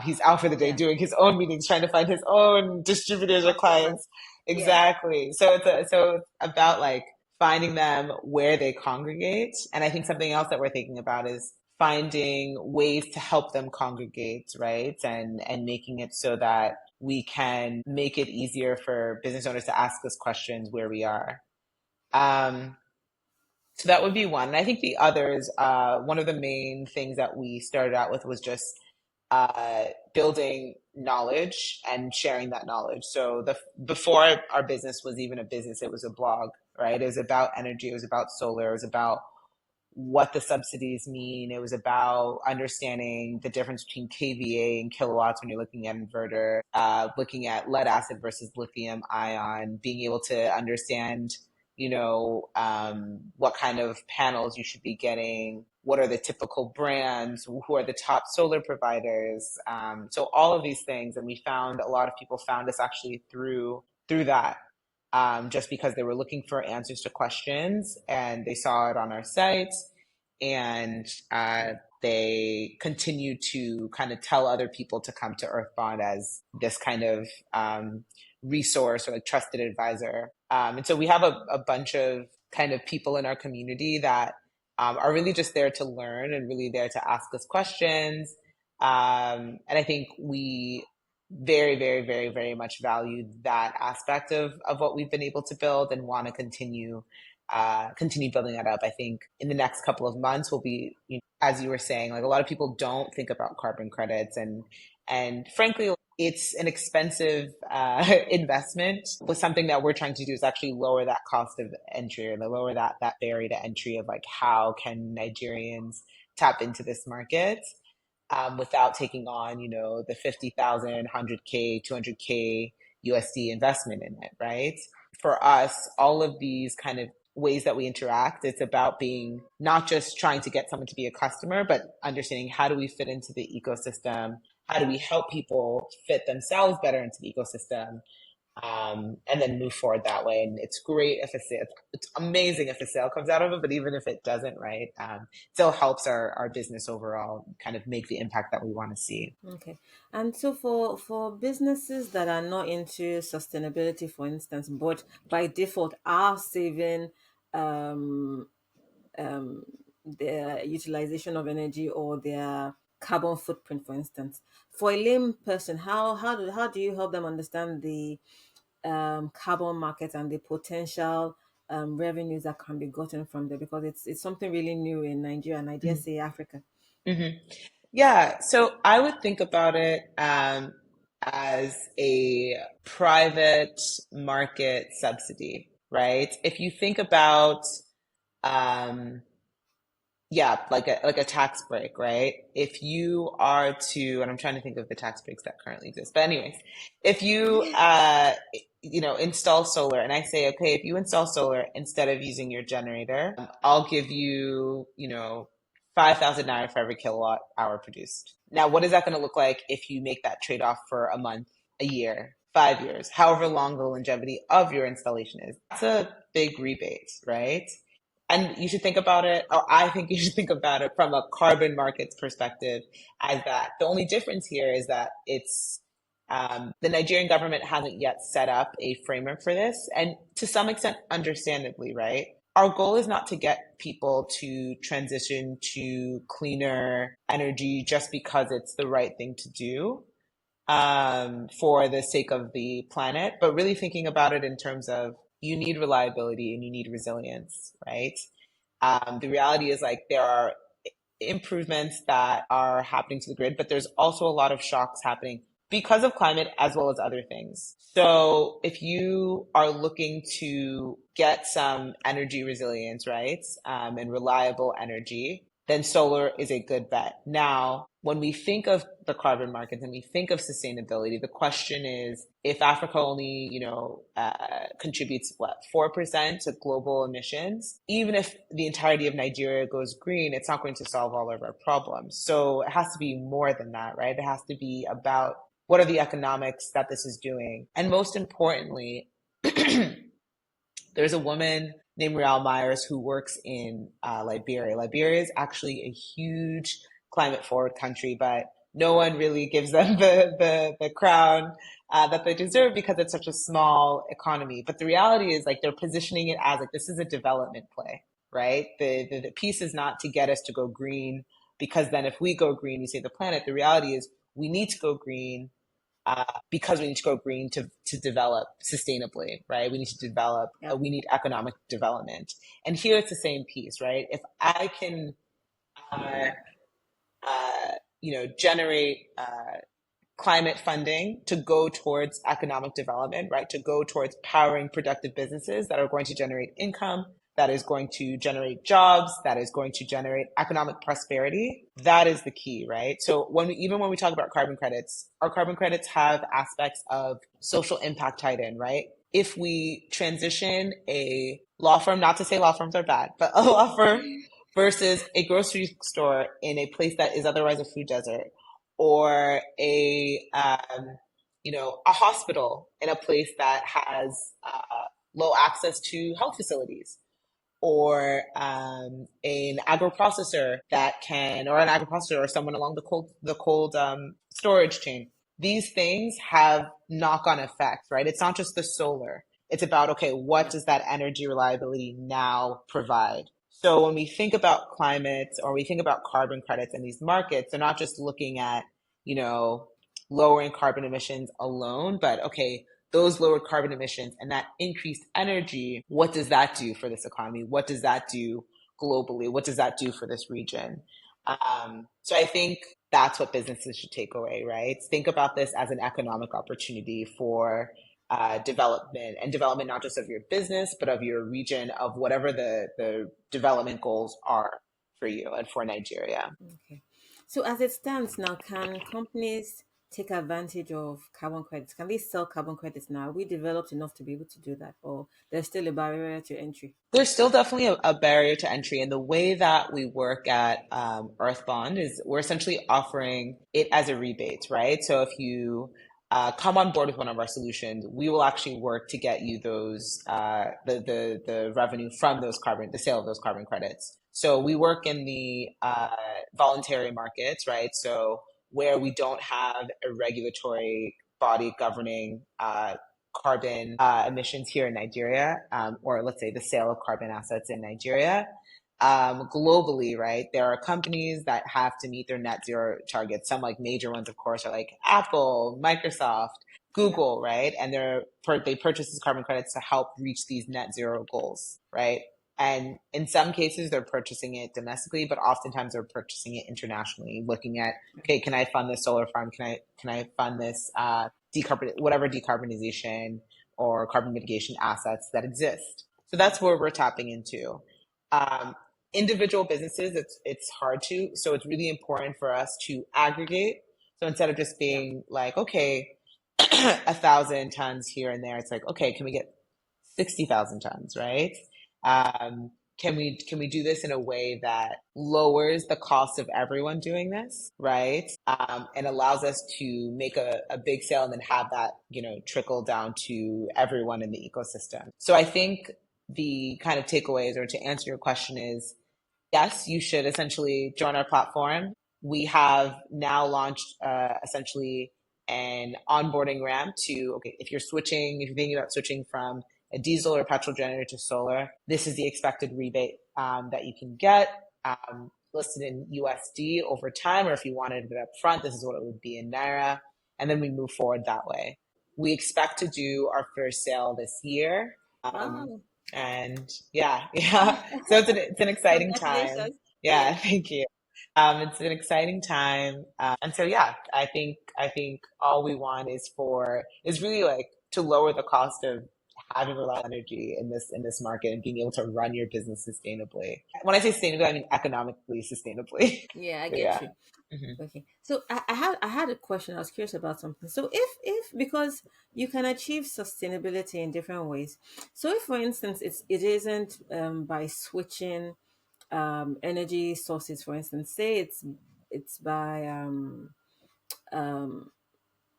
He's out for the day
Yeah.
doing his own meetings, trying to find his own distributors or
Customers.
clients.
Yeah.
Exactly. So it's about like finding them where they congregate. And I think something else that we're thinking about is finding ways to help them congregate, right? And making it so that we can make it easier for business owners to ask us questions where we are. Um, so that would be one. And I think the others, one of the main things that we started out with was just building knowledge and sharing that knowledge. So before our business was even a business, it was a blog, right? It was about energy, it was about solar, it was about what the subsidies mean. It was about understanding the difference between kVA and kilowatts when you're looking at inverter, looking at lead acid versus lithium ion, being able to understand, what kind of panels you should be getting, what are the typical brands, who are the top solar providers. So all of these things, and we found a lot of people found us actually through that just because they were looking for answers to questions and they saw it on our site and they continue to kind of tell other people to come to Earthbond as this kind of resource or like trusted advisor. And so we have a bunch of kind of people in our community that are really just there to learn and really there to ask us questions. And I think we very, very, very, very much value that aspect of what we've been able to build and want to continue building that up. I think in the next couple of months we'll be, as you were saying, like a lot of people don't think about carbon credits and frankly it's an expensive investment. But something that we're trying to do is actually lower that cost of entry or lower that barrier to entry of like how can Nigerians tap into this market without taking on, the 50,000, 100K, 200K USD investment in it, right? For us, all of these kind of ways that we interact, it's about being not just trying to get someone to be a customer, but understanding how do we fit into the ecosystem? How do we help people fit themselves better into the ecosystem? And then move forward that way. And it's great if a sale, it's amazing if a sale comes out of it, but even if it doesn't, right, still helps our business overall kind of make the impact that we want to see.
Okay. And so for businesses that are not into sustainability, for instance, but by default are saving um their utilization of energy or their carbon footprint, for instance. For a lame person, how do you help them understand the carbon market and the potential revenues that can be gotten from there? Because it's something really new in Nigeria and I dare say Africa.
Mm-hmm. Yeah, so I would think about it as a private market subsidy, right? If you think about um, yeah, like a tax break, right? If you are to, and I'm trying to think of the tax breaks that currently exist, but anyways, if you install solar, and I say, okay, if you install solar instead of using your generator, I'll give you, 5,000 naira for every kilowatt hour produced. Now, what is that going to look like if you make that trade off for a month? a year, 5 years, however long the longevity of your installation is. That's a big rebate, right? And you should think about it, or I think you should think about it from a carbon markets perspective as that. The only difference here is that the Nigerian government hasn't yet set up a framework for this. And to some extent, understandably, right? Our goal is not to get people to transition to cleaner energy just because it's the right thing to do for the sake of the planet, but really thinking about it in terms of you need reliability and you need resilience, right? The reality is like there are improvements that are happening to the grid, but there's also a lot of shocks happening because of climate as well as other things. So if you are looking to get some energy resilience, right, and reliable energy, then solar is a good bet. Now, when we think of the carbon markets and we think of sustainability, the question is if Africa only, contributes what, 4% to global emissions, even if the entirety of Nigeria goes green, it's not going to solve all of our problems. So it has to be more than that, right? It has to be about what are the economics that this is doing? And most importantly, there's a woman named Real Myers who works in Liberia. Liberia is actually a huge climate forward country, but no one really gives them the crown that they deserve because it's such a small economy. But the reality is like they're positioning it as like this is a development play, right? The piece is not to get us to go green because then if we go green, we save the planet. The reality is we need to go green because we need to go green to develop sustainably, right? We need to develop,
Yeah.
we need economic development. And here it's the same piece, right? If I can, uh, generate climate funding to go towards economic development, right? To go towards powering productive businesses that are going to generate income, that is going to generate jobs, that is going to generate economic prosperity. That is the key, right? So even when we talk about carbon credits, our carbon credits have aspects of social impact tied in, right? If we transition a law firm, not to say law firms are bad, but a law firm versus a grocery store in a place that is otherwise a food desert, or a hospital in a place that has low access to health facilities, or an agro-processor or an agro-processor, or someone along the cold storage chain. These things have knock-on effects, right? It's not just the solar. It's about, okay, what
Yeah.
does that energy reliability now provide? So when we think about climate or we think about carbon credits in these markets, they're not just looking at, you know, lowering carbon emissions alone, but okay, those lower carbon emissions and that increased energy, what does that do for this economy? What does that do globally? What does that do for this region? So I think that's what businesses should take away, right? Think about this as an economic opportunity for development, and development not just of your business, but of your region, of whatever the development goals are for you and for Nigeria.
Okay. So as it stands now, can companies take advantage of carbon credits? Can they sell carbon credits now? Are we developed enough to be able to do that, or there's still a barrier to entry?
There's still definitely a barrier to entry. And the way that we work at Earthbond is we're essentially offering it as a rebate, right? So if you come on board with one of our solutions, we will actually work to get you those the revenue from the sale of those carbon credits. So we work in the voluntary markets, right? So where we don't have a regulatory body governing carbon emissions here in Nigeria, or let's say the sale of carbon assets in Nigeria. Globally, right, there are companies that have to meet their net zero targets. Some like major ones, of course, are like Apple, Microsoft,
Yeah.
Google, right? And they purchase these carbon credits to help reach these net zero goals, right? And in some cases, they're purchasing it domestically, but oftentimes they're purchasing it internationally, looking at, okay, can I fund this solar farm? Can I fund this whatever decarbonization or carbon mitigation assets that exist? So that's where we're tapping into. Um, Individual businesses, it's hard to. So it's really important for us to aggregate. So instead of just
Yeah.
being like, okay, 1,000 tons here and there, it's like, okay, can we get 60,000 tons, right? can we do this in a way that lowers the cost of everyone doing this, right? And allows us to make a big sale and then have that, trickle down to everyone in the ecosystem. So I think the kind of takeaways, or to answer your question, is yes, you should essentially join our platform. We have now launched essentially an onboarding ramp to, okay, if you're thinking about switching from a diesel or petrol generator to solar, this is the expected rebate that you can get, listed in USD over time, or if you wanted it up front, this is what it would be in Naira. And then we move forward that way. We expect to do our first sale this year.
Wow.
And yeah, yeah. So it's an exciting time.
Congratulations.
Yeah,
Yeah.
thank you. It's an exciting time. And so yeah, I think all we want is really like to lower the cost of having reliable energy in this market and being able to run your business sustainably. When I say sustainably, I mean economically sustainably.
Yeah, I
So
get
yeah.
you.
Mhm.
Okay. So I had a question. I was curious about something. So if because you can achieve sustainability in different ways. So if for instance it isn't by switching energy sources, for instance, say it's by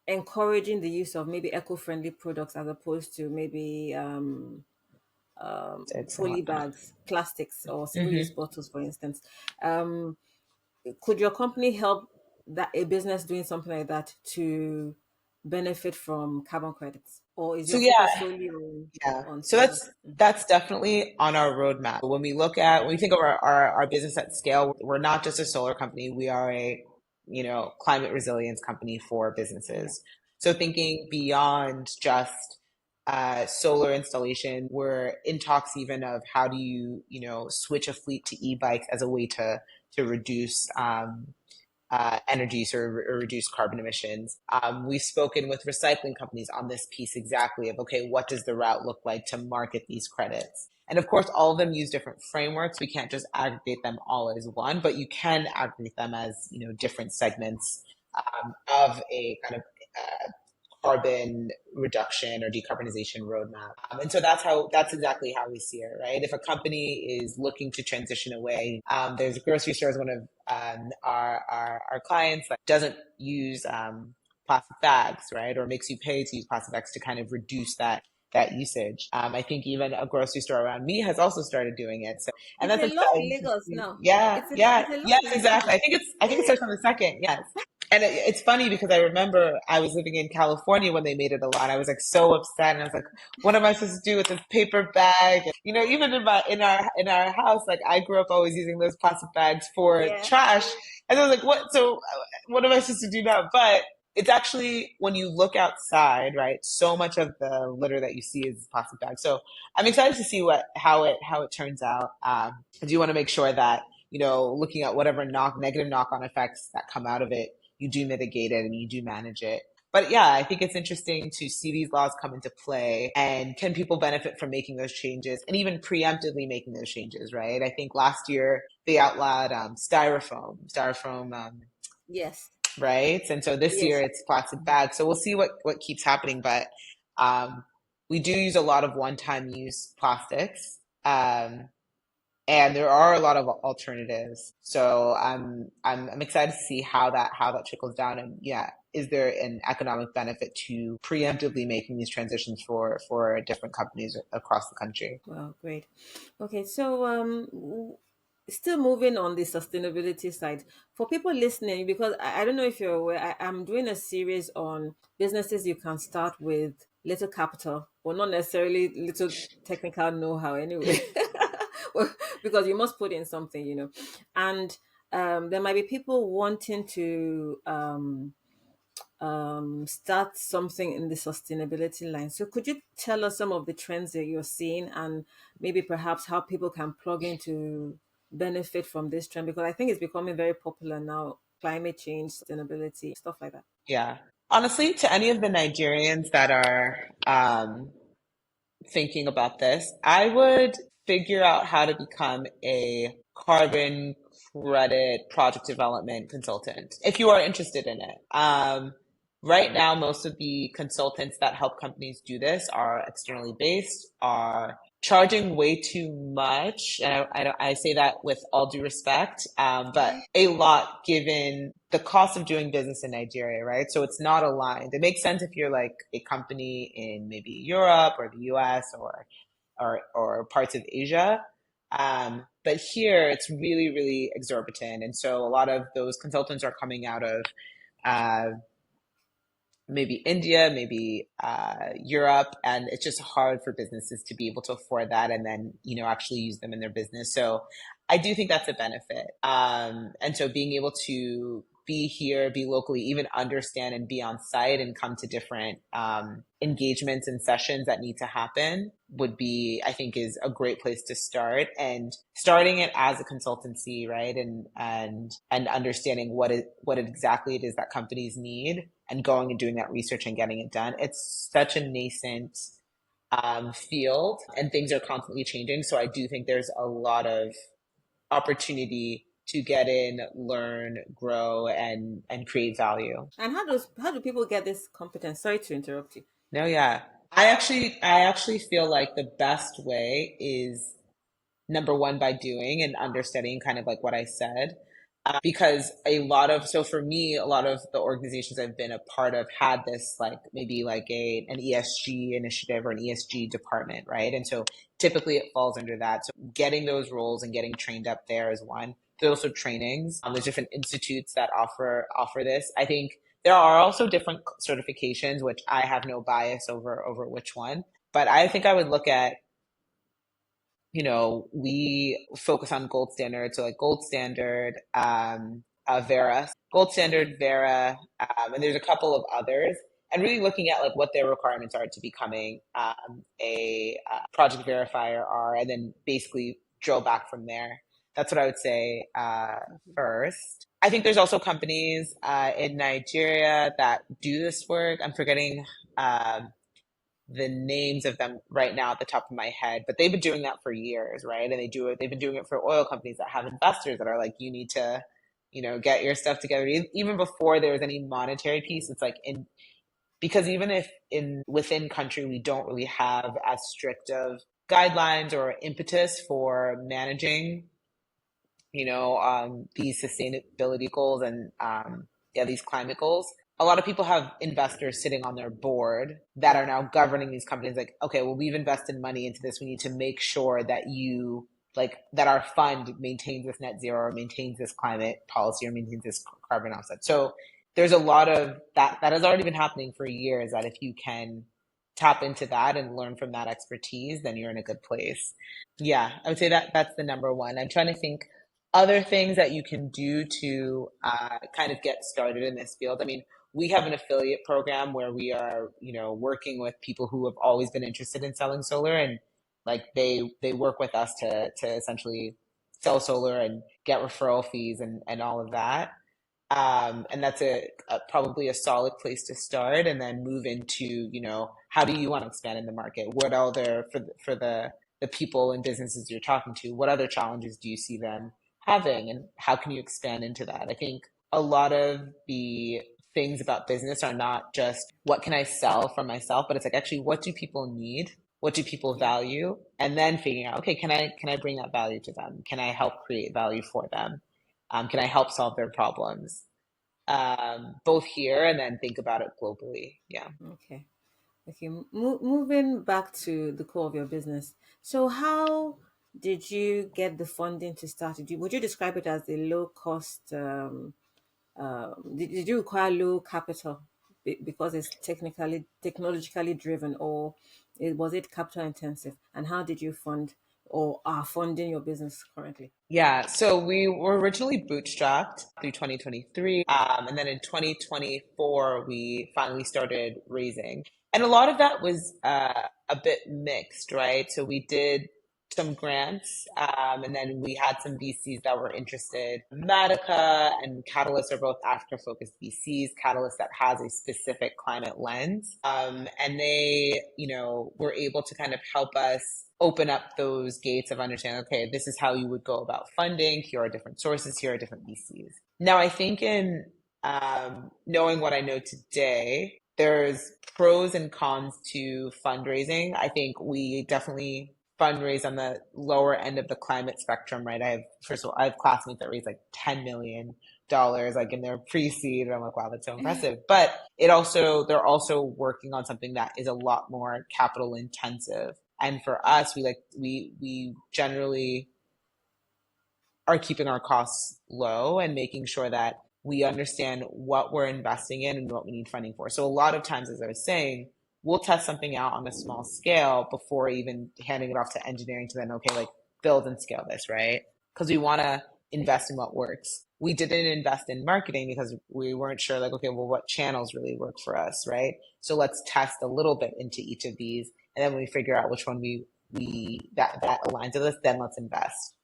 encouraging the use of maybe eco-friendly products as opposed to maybe
It's and
poly
whatnot.
bags, plastics, or single-use
Mhm.
bottles, for instance. Um, could your company help that a business doing something like that to benefit from carbon credits, or is
So
your
yeah,
focus solely on
yeah. So
solar?
that's definitely on our roadmap. When we think of our business at scale, we're not just a solar company. We are a, climate resilience company for
Yeah.
businesses. So thinking beyond just solar installation, we're in talks even of how do you, switch a fleet to e-bikes as a way to reduce energy, or reduce carbon emissions. We've spoken with recycling companies on this piece exactly of, okay, what does the route look like to market these credits? And of course, all of them use different frameworks. We can't just aggregate them all as one, but you can aggregate them as, different segments of a kind of carbon reduction or decarbonization roadmap. And so that's exactly how we see it, right? If a company is looking to transition away, there's a grocery store is one of our clients that doesn't use plastic bags, right? Or makes you pay to use plastic bags to kind of reduce that usage. I think even a grocery store around me has also started doing it. So, and
It's
that's
a law in
exciting to
Lagos
see.
now.
Yeah, yeah,
It's a law
yes,
in Lagos
exactly.
now.
I think it starts on the second. Yes. And it's funny because I remember I was living in California when they made it a law, and I was like so upset, and I was like, "What am I supposed to do with this paper bag?" And, even in our house, like I grew up always using those plastic bags for
Yeah.
trash, and I was like, "What? So what am I supposed to do now?" But it's actually when you look outside, right? So much of the litter that you see is plastic bags. So I'm excited to see how it turns out. I do want to make sure that looking at whatever negative knock-on effects that come out of it, you do mitigate it and you do manage it. But yeah, I think it's interesting to see these laws come into play and can people benefit from making those changes and even preemptively making those changes, right? I think last year they outlawed styrofoam,
Yes.
right? And so this year
Yes.
it's plastic bags. So we'll see what keeps happening. But um, we do use a lot of one-time use plastics. And there are a lot of alternatives. So I'm excited to see how that trickles down. And yeah, is there an economic benefit to preemptively making these transitions for different companies across the country?
Wow, great. Okay, so still moving on the sustainability side for people listening, because I don't know if you're aware, I'm doing a series on businesses you can start with little capital, but not necessarily little technical know-how anyway. Well, because you must put in something, and there might be people wanting to start something in the sustainability line. So could you tell us some of the trends that you're seeing and maybe perhaps how people can plug in to benefit from this trend? Because I think it's becoming very popular now, climate change, sustainability, stuff like that.
Yeah. Honestly, to any of the Nigerians that are thinking about this, I would figure out how to become a carbon credit project development consultant if you are interested in it. Right now, most of the consultants that help companies do this are externally based, are charging way too much. And I say that with all due respect, but
Mm-hmm.
a lot given the cost of doing business in Nigeria, right? So it's not aligned. It makes sense if you're like a company in maybe Europe or the US or parts of Asia. But here it's really, really exorbitant. And so a lot of those consultants are coming out of uh, maybe India, maybe Europe, and it's just hard for businesses to be able to afford that and then, actually use them in their business. So I do think that's a benefit. And so being able to be here, be locally, even understand and be on site and come to different engagements and sessions that need to happen would be, I think, is a great place to start. And starting it as a consultancy, right? And understanding what exactly it is that companies need and going and doing that research and getting it done. It's such a nascent field and things are constantly changing. So I do think there's a lot of opportunity to get in, learn, grow, and create value.
And how do people get this competence? Sorry to interrupt you.
No, yeah. I actually feel like the best way is number one by doing and understanding kind of like what I said. Because so for me, a lot of the organizations I've been a part of had this like maybe like an ESG initiative or an ESG department, right? And so typically it falls under that. So getting those roles and getting trained up there is one. There's also trainings. There's different institutes that offer this. I think there are also different certifications, which I have no bias over which one. But I think I would look at we focus on gold standard. So like gold standard, gold standard, Vera, and there's a couple of others. And really looking at like what their requirements are to becoming a project verifier are, and then basically drill back from there. That's what I would say first. I think there's also companies in Nigeria that do this work. I'm forgetting the names of them right now at the top of my head, but they've been doing that for years, right? And they've been doing it for oil companies that have investors that are like, you need to, get your stuff together. Even before there was any monetary piece, it's like because even if within country, we don't really have as strict of guidelines or impetus for managing these sustainability goals and yeah, these climate goals. A lot of people have investors sitting on their board that are now governing these companies. Like, okay, well, we've invested money into this. We need to make sure that that our fund maintains this net zero or maintains this climate policy or maintains this carbon offset. So there's a lot of that has already been happening for years, that if you can tap into that and learn from that expertise, then you're in a good place. Yeah, I would say that that's the number one. I'm trying to think other things that you can do to kind of get started in this field. I mean, we have an affiliate program where we are, working with people who have always been interested in selling solar, and like they work with us to essentially sell solar and get referral fees and all of that. And that's probably a solid place to start, and then move into, how do you want to expand in the market? What other for the people and businesses you're talking to? What other challenges do you see them having, and how can you expand into that? I think a lot of the things about business are not just what can I sell for myself, but it's like actually what do people need? What do people
Yeah.
value? And then figuring out, okay, can I bring that value to them? Can I help create value for them? Can I help solve their problems? Both here and then think about it globally. Yeah.
Okay. Okay. Moving back to the core of your business. So, how did you get the funding to start it? Would you describe it as a low cost? Did you require low capital because it's technologically driven, or was it capital intensive? And how did you fund or are funding your business currently?
Yeah, so we were originally bootstrapped through 2023. And then in 2024, we finally started raising. And a lot of that was a bit mixed, right? So we did some grants, and then we had some VCs that were interested. Matica and Catalyst are both Africa-focused VCs. Catalyst that has a specific climate lens, and they, were able to kind of help us open up those gates of understanding. Okay, this is how you would go about funding. Here are different sources. Here are different VCs. Now, I think in knowing what I know today, there's pros and cons to fundraising. I think we definitely fundraise on the lower end of the climate spectrum, right? First of all, I have classmates that raise like $10 million, like in their pre-seed. And I'm like, wow, that's so impressive. But they're also working on something that is a lot more capital intensive. And for us, we generally are keeping our costs low and making sure that we understand what we're investing in and what we need funding for. So a lot of times, as I was saying, we'll test something out on a small scale before even handing it off to engineering to then, okay, like build and scale this, right? Because we want to invest in what works. We didn't invest in marketing because we weren't sure, like, okay, well, what channels really work for us, right? So let's test a little bit into each of these, and then when we figure out which one that aligns with us, then let's invest.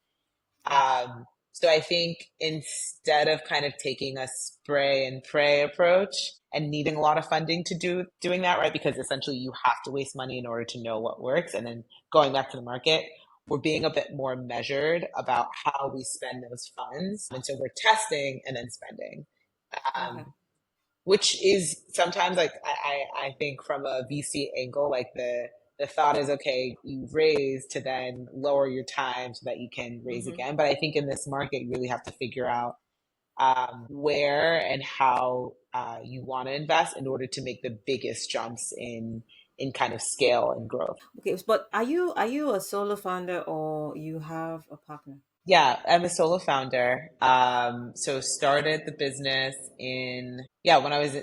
Yeah.
So I think instead of kind of taking a spray and pray approach and needing a lot of funding to doing that, right? Because essentially you have to waste money in order to know what works, and then going back to the market, we're being a bit more measured about how we spend those funds. And so we're testing and then spending.
Okay.
Um, which is sometimes like I think from a VC angle, like the thought is okay, you raise to then lower your time so that you can raise
Mm-hmm.
again. But I think in this market, you really have to figure out where and how you want to invest in order to make the biggest jumps in kind of scale and growth.
Okay, but are you a solo founder or you have a partner?
Yeah, I'm a solo founder. So started the business when I was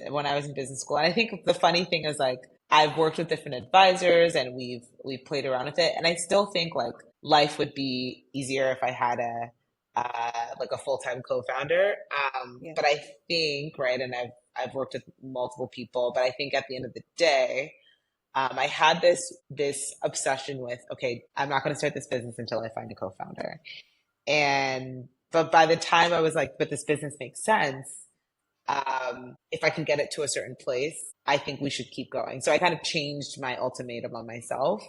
in business school. And I think the funny thing is like I've worked with different advisors and we've played around with it. And I still think like life would be easier if I had a full-time co-founder.
Yeah.
But I think, right, and I've worked with multiple people, but I think at the end of the day, I had this obsession with, okay, I'm not going to start this business until I find a co-founder. But by the time I was like, but this business makes sense, if I can get it to a certain place, I think we should keep going. So I kind of changed my ultimatum on myself.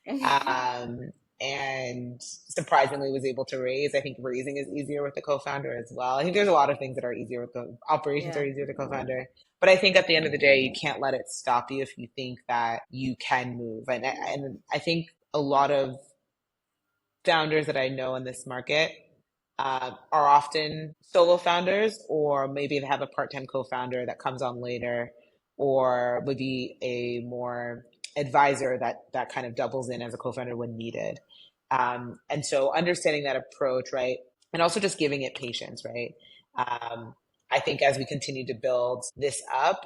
Um, and surprisingly was able to raise. I think raising is easier with the co-founder as well. I think there's a lot of things that are easier with the operations are
Yeah.
easier with the co-founder. But I think at the end of the day, you can't let it stop you if you think that you can move. And I think a lot of founders that I know in this market are often solo founders, or maybe they have a part-time co-founder that comes on later, or would be a more advisor that kind of doubles in as a co-founder when needed. And so understanding that approach, right, and also just giving it patience, right. I think as we continue to build this up,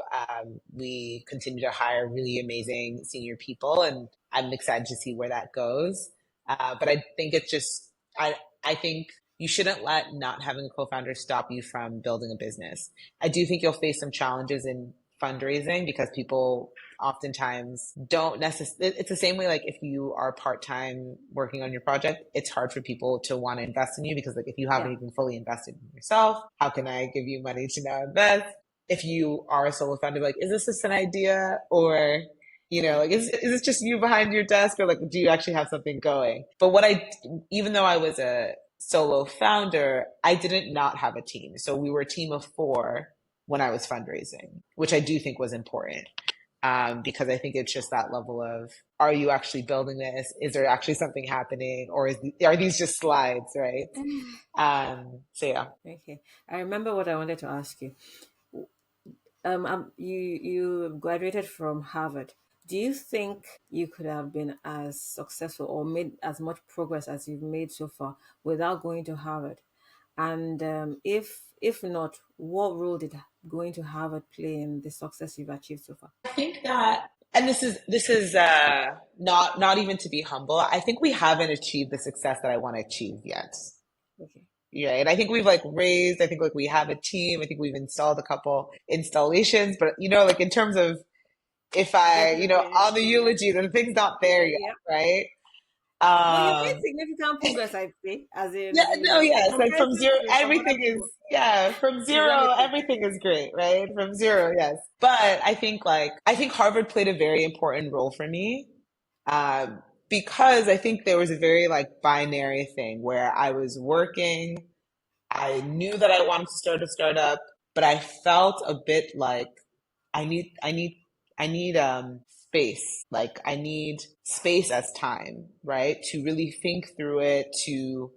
we continue to hire really amazing senior people, and I'm excited to see where that goes. But I think it's just, I think you shouldn't let not having a co-founder stop you from building a business. I do think you'll face some challenges in fundraising because people oftentimes don't necessarily, it's the same way like if you are part-time working on your project, it's hard for people to want to invest in you because like if you haven't
Yeah.
even fully invested in yourself, how can I give you money to now invest? If you are a solo founder, like, is this just an idea, or
Yeah.
like, is it just you behind your desk, or like, do you actually have something going? But even though I was a solo founder, I didn't not have a team. So we were a team of four when I was fundraising, which I do think was important. Because I think it's just that level of, are you actually building this? Is there actually something happening? Or are these just slides, right? So yeah.
Okay. I remember what I wanted to ask you. You graduated from Harvard. Do you think you could have been as successful or made as much progress as you've made so far without going to Harvard? And if not, what role did going to Harvard play in the success you've achieved so far?
I think that, and this is not even to be humble. I think we haven't achieved the success that I want to achieve yet.
Okay.
Yeah, and I think we've like raised. I think like we have a team. I think we've installed a couple installations, but like in terms of if I,
Getting there.
on the eulogy, the thing's not there yet,
Yeah.
right?
But you've made
Um,
significant progress, I'd say, as
yeah,
in,
no, yes, like
compared
from zero,
to some other
everything is,
people.
yeah, from
It's
zero,
relative.
everything is great, right? From zero, yes. But I think Harvard played a very important role for me, because I think there was a very like binary thing where I was working. I knew that I wanted to start a startup, but I felt a bit like I need, I need, I need space. Like I need space as time, right? To really think through it, to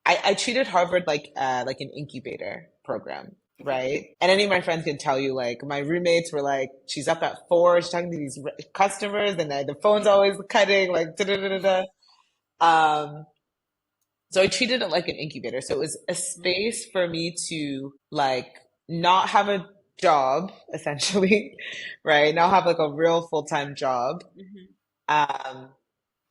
I treated Harvard like an incubator program,
Okay.
right? And any of my friends can tell you, like my roommates were like, she's up at 4, she's talking to these customers, and the phone's always cutting, like da da da da da. So I treated it like an incubator. So it was a
Mm-hmm.
space for me to like not have a job, essentially, right? Not have like a real full-time job.
Mm-hmm.
Um,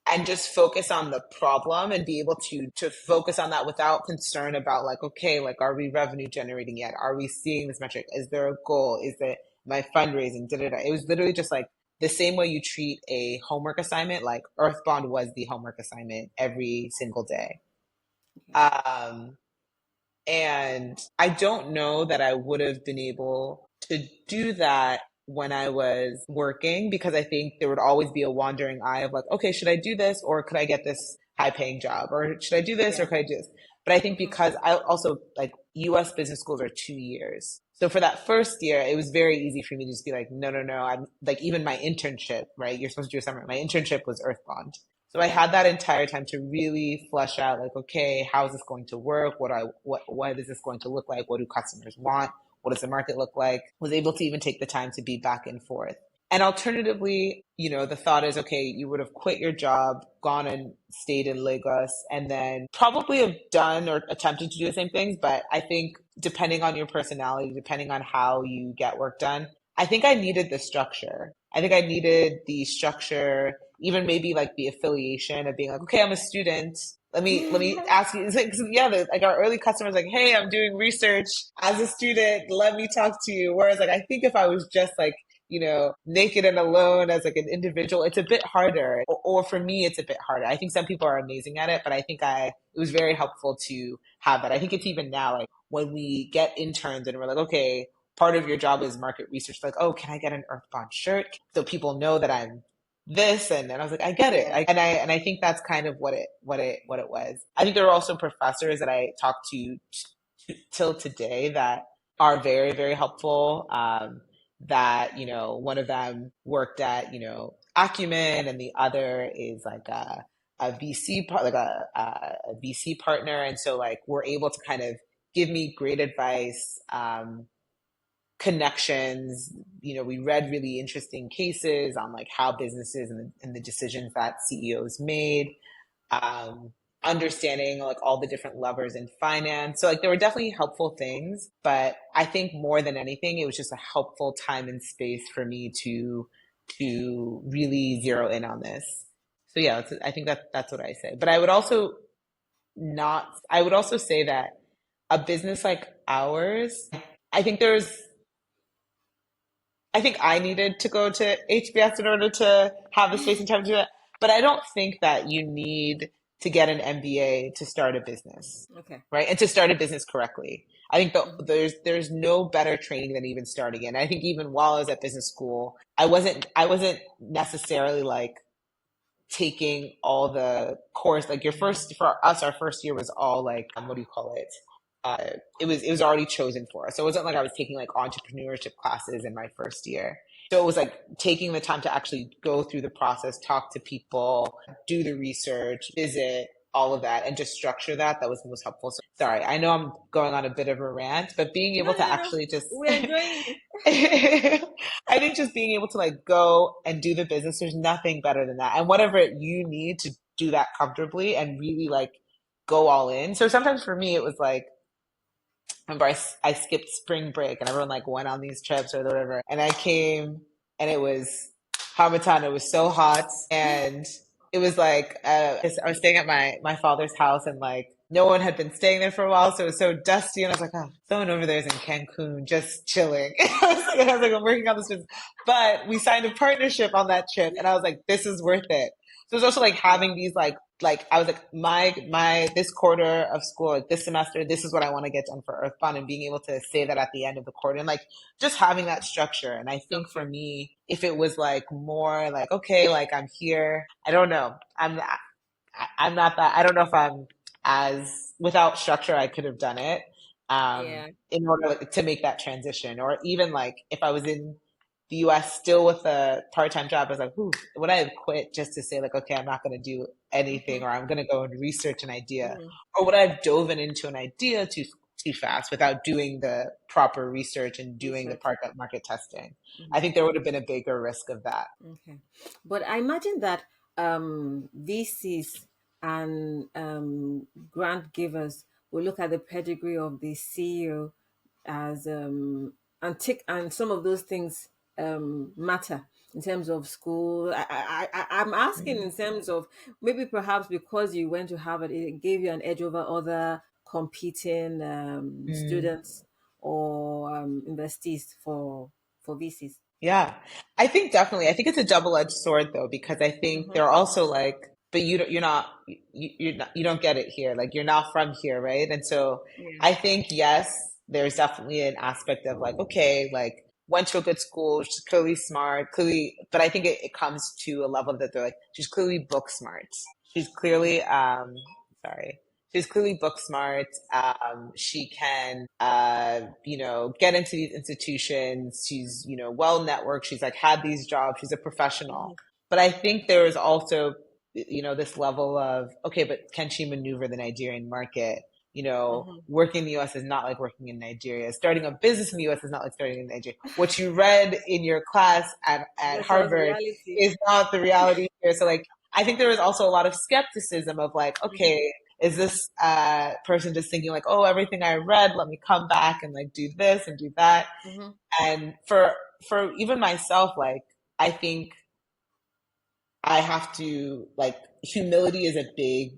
and just focus on the problem and be able to focus on that without concern about like, okay, like are we revenue generating yet? Are we seeing this metric? Is there a goal? Is it my fundraising? Da, da, da. It was literally just like the same way you treat a homework assignment, like Earthbond was the homework assignment every single day.
Okay.
Um, and I don't know that I would have been able to do that when I was working because I think there would always be a wandering eye of like, okay, should I do this or could I get this high paying job? Or should I do this or
Yeah.
could I do this? But I think
Mm-hmm.
because I also like US business schools are 2 years. So for that first year, it was very easy for me to just be like, no, no, no. I'm like, even my internship, right? You're supposed to do a summer. My internship was Earthbond. So I
Okay.
had that entire time to really flesh out like, okay, how is this going to work? What is this going to look like? What do customers want? What does the market look like? Was able to even take the time to be back and forth. And alternatively, the thought is, okay, you would have quit your job, gone and stayed in Lagos, and then probably have done or attempted to do the same things. But I think depending on your personality, depending on how you get work done, I think I needed the structure. I think I needed the structure, even maybe like the affiliation of being like, okay, I'm a student. Let me ask you. It's like, 'cause, yeah, like our early customers, like, hey, I'm doing research as a student. Let me talk to you. Whereas, like, I think if I was just like, naked and alone as like an individual, it's a bit harder. Or for me, it's a bit harder. I think some people are amazing at it, but I think it was very helpful to have that. I think it's even now, like when we get interns and we're like, okay, part of your job is market research. Like, oh, can I get an Earthbond shirt so people know that I'm this? And I was like, I get it.
Yeah.
And I think that's kind of what it was. I think there are also professors that I talked to till today that are very, very helpful. That, one of them worked at, Acumen and the other is like a VC, like a VC partner. And so like we're able to kind of give me great advice, connections. We read really interesting cases on like how businesses and the decisions that CEOs made, um, understanding like all the different levers in finance. So like there were definitely helpful things, but I think more than anything, it was just a helpful time and space for me to really zero in on this. So yeah, I think that's what I say. But I would also say that a business like ours, I think there's I think I needed to go to HBS in order to have the space and time to do that. But I don't think that you need to get an MBA to start a business,
Okay.
right? And to start a business correctly. I think
Mm-hmm.
there's no better training than even starting it. And I think even while I was at business school, I wasn't necessarily like taking all the course like your first for us our first year was all like what do you call it uh it was already chosen for us, so it wasn't like I was taking like entrepreneurship classes in my first year. So it was like taking the time to actually go through the process, talk to people, do the research, visit, all of that, and just structure that was most helpful. So sorry, I know I'm going on a bit of a rant, but being
No,
able to
no, no.
actually just
We're enjoying it.
I think just being able to like go and do the business, there's nothing better than that. And whatever you need to do that comfortably and really like go all in. So sometimes for me, it was like, remember I skipped spring break and everyone like went on these trips or whatever. And I came and it was Hamilton. It was so hot. And it was like, I was staying at my father's house and like no one had been staying there for a while. So it was so dusty. And I was like, oh, someone over there is in Cancun just chilling. I was like, I'm working on this business. But we signed a partnership on that trip. And I was like, this is worth it. So it's also like
Yeah.
having these like I was like my this quarter of school, like this semester, this is what I want to get done for Earthbound, and being able to say that at the end of the quarter and like just having that structure. And I think for
Structure.
me, if it was like more like okay, like I'm here, I don't know, I'm not that. I don't know if I'm as without structure I could have done it
Yeah.
in order like, to make that transition, or even like if I was in the US still with a part-time job, I was like, ooh, would I have quit just to say like, okay, I'm not going to do anything,
Mm-hmm.
or I'm going to go and research an idea,
Mm-hmm.
or would I have dove into an idea too fast without doing the proper research and doing the
Research.
market testing? I
Mm-hmm.
think there would have been a bigger risk of that.
Okay. But I imagine that VCs and grant givers will look at the pedigree of the CEO as and tick and some of those things matter in terms of school. I'm asking in terms of maybe perhaps because you went to Harvard, it gave you an edge over other competing
Mm.
students or investees for VCs.
Yeah, I think definitely. I think it's a double-edged sword though, because I think
Mm-hmm.
they're also like, but you don't get it here. Like you're not from here, right? And so
Yeah.
I think yes, there's definitely an aspect of like, okay, like went to a good school, she's clearly smart, clearly, but I think it comes to a level that they're like, she's clearly book smart. She's clearly, sorry. She's clearly book smart. She can, get into these institutions. She's, well networked. She's like had these jobs. She's a professional.
Mm-hmm.
But I think there is also, this level of, okay, but can she maneuver the Nigerian market?
Mm-hmm.
Working in the US is not like working in Nigeria. Starting a business in the US is not like starting in Nigeria. What you read in your class at
Versus
Harvard
reality.
is not the reality here. So like, I think there was also a lot of skepticism of like,
Mm-hmm.
okay, is this person just thinking like, oh, everything I read, let me come back and like do this and do that?
Mm-hmm.
And for even myself, like I think I have to like humility is a big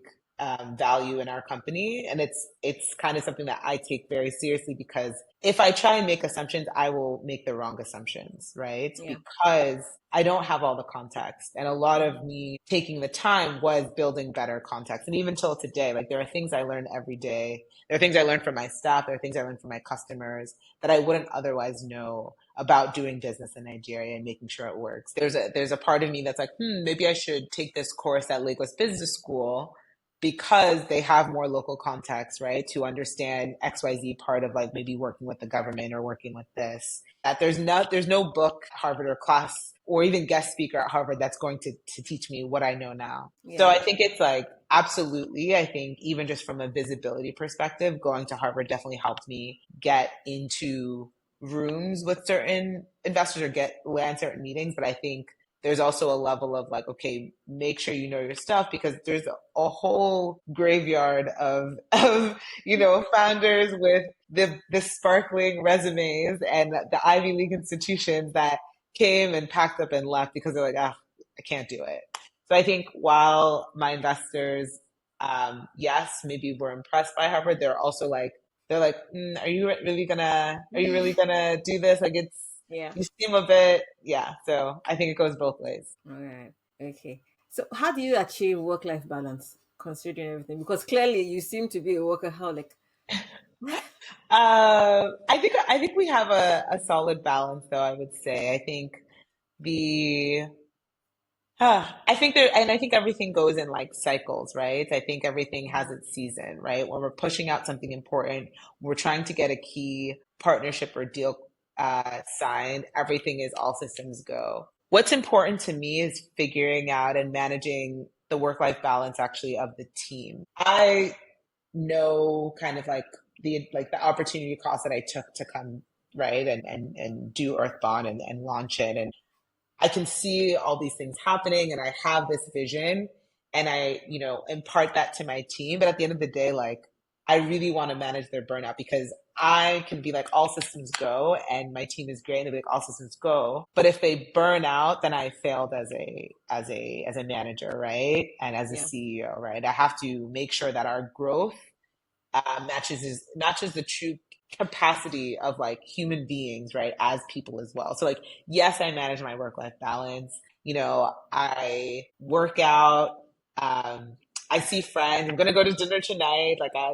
value in our company, and it's kind of something that I take very seriously because if I try and make assumptions, I will make the wrong assumptions, right?
Yeah.
Because I don't have all the context, and a lot of
Mm-hmm.
me taking the time was building better context, and even till today, like there are things I learn every day. There are things I learn from my staff. There are things I learn from my customers that I wouldn't otherwise know about doing business in Nigeria and making sure it works. There's a part of me that's like, maybe I should take this course at Lagos Business School because they have more local context, right? To understand XYZ part of like maybe working with the government or working with this. That there's no book, Harvard or class or even guest speaker at Harvard that's going to teach me what I know now. So
Yeah.
I think it's like absolutely. I think even just from a visibility perspective, going to Harvard definitely helped me get into rooms with certain investors or get land certain meetings. But I think there's also a level of like, okay, make sure you know your stuff because there's a whole graveyard of founders with the sparkling resumes and the Ivy League institutions that came and packed up and left because they're like, ah, I can't do it. So I think while my investors, yes, maybe were impressed by Harvard, they're like, are you really gonna do this? Like
Yeah.
you seem a bit, yeah. So I think it goes both ways.
All right. Okay. So, how do you achieve work-life balance, considering everything? Because clearly, you seem to be a workaholic.
I think we have a solid balance, though. I would say. I think the I think I think everything goes in like cycles, right? I think everything has its season, right? When we're pushing out something important, we're trying to get a key partnership or deal signed, everything is all systems go. What's important to me is figuring out and managing the work-life balance actually of the team. I know kind of like the opportunity cost that I took to come right and do Earthbond and launch it and I can see all these things happening and I have this vision and I, impart that to my team. But at the end of the day, like I really want to manage their burnout because I can be like all systems go and my team is great and they'll be like all systems go. But if they burn out, then I failed as a manager, right? And as a
Yeah.
CEO, right? I have to make sure that our growth matches the true capacity of like human beings, right? As people as well. So like, yes, I manage my work-life balance. I work out. I see friends. I'm gonna go to dinner tonight. Like, I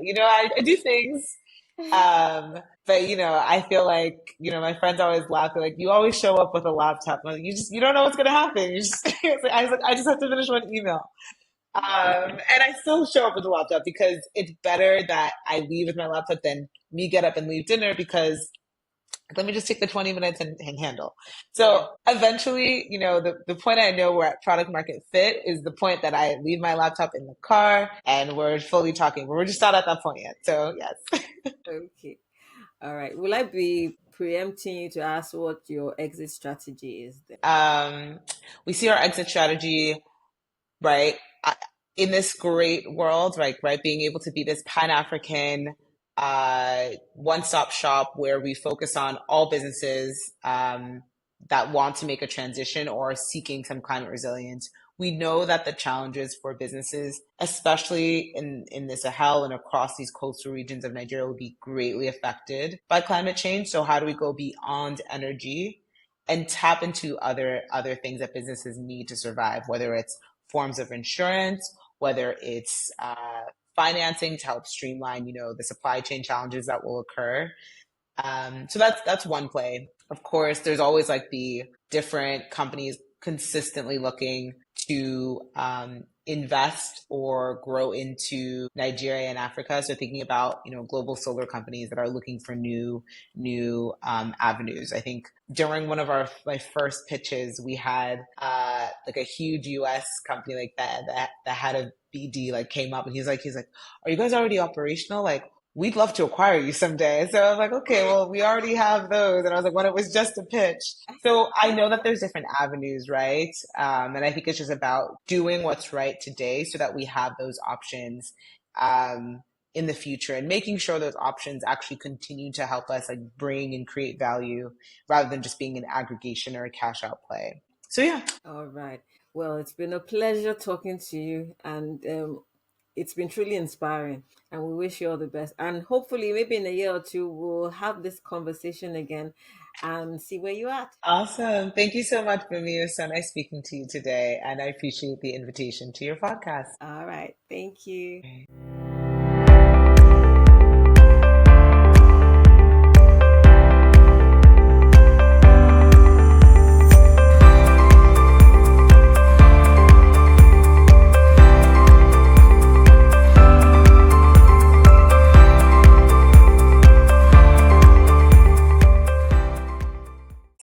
do things. But I feel like, my friends always laugh. They're like, you always show up with a laptop. I'm like, you don't know what's gonna happen. I just have to finish one email. And I still show up with a laptop because it's better that I leave with my laptop than me get up and leave dinner because Let me just take the 20 minutes and handle.
Yeah.
So eventually, the point I know we're at product market fit is the point that I leave my laptop in the car and we're fully talking. We're just not at that point yet. So yes.
Okay. All right. Will I be preempting you to ask what your exit strategy is then?
Um, we see our exit strategy, right? In this great world, right, being able to be this Pan-African one-stop shop where we focus on all businesses that want to make a transition or are seeking some climate resilience. We know that the challenges for businesses, especially in the Sahel and across these coastal regions of Nigeria, will be greatly affected by climate change. So how do we go beyond energy and tap into other things that businesses need to survive, whether it's forms of insurance, whether it's financing to help streamline, the supply chain challenges that will occur. So that's one play. Of course, there's always like the different companies consistently looking to invest or grow into Nigeria and Africa. So thinking about global solar companies that are looking for new avenues. I think during one of my first pitches, we had like a huge U.S. company like that had a BD like came up and he's like, are you guys already operational? Like we'd love to acquire you someday. So I was like, okay, well, we already have those. And I was like, when it was just a pitch. So I know that there's different avenues, right? And I think it's just about doing what's right today so that we have those options in the future and making sure those options actually continue to help us like bring and create value rather than just being an aggregation or a cash out play. So yeah,
All right. Well, it's been a pleasure talking to you, and it's been truly inspiring. And we wish you all the best. And hopefully, maybe in a year or two, we'll have this conversation again and see where you're at.
awesome. Thank you so much, Bunmi. It was so nice speaking to you today. And I appreciate the invitation to your podcast.
All right. Thank you.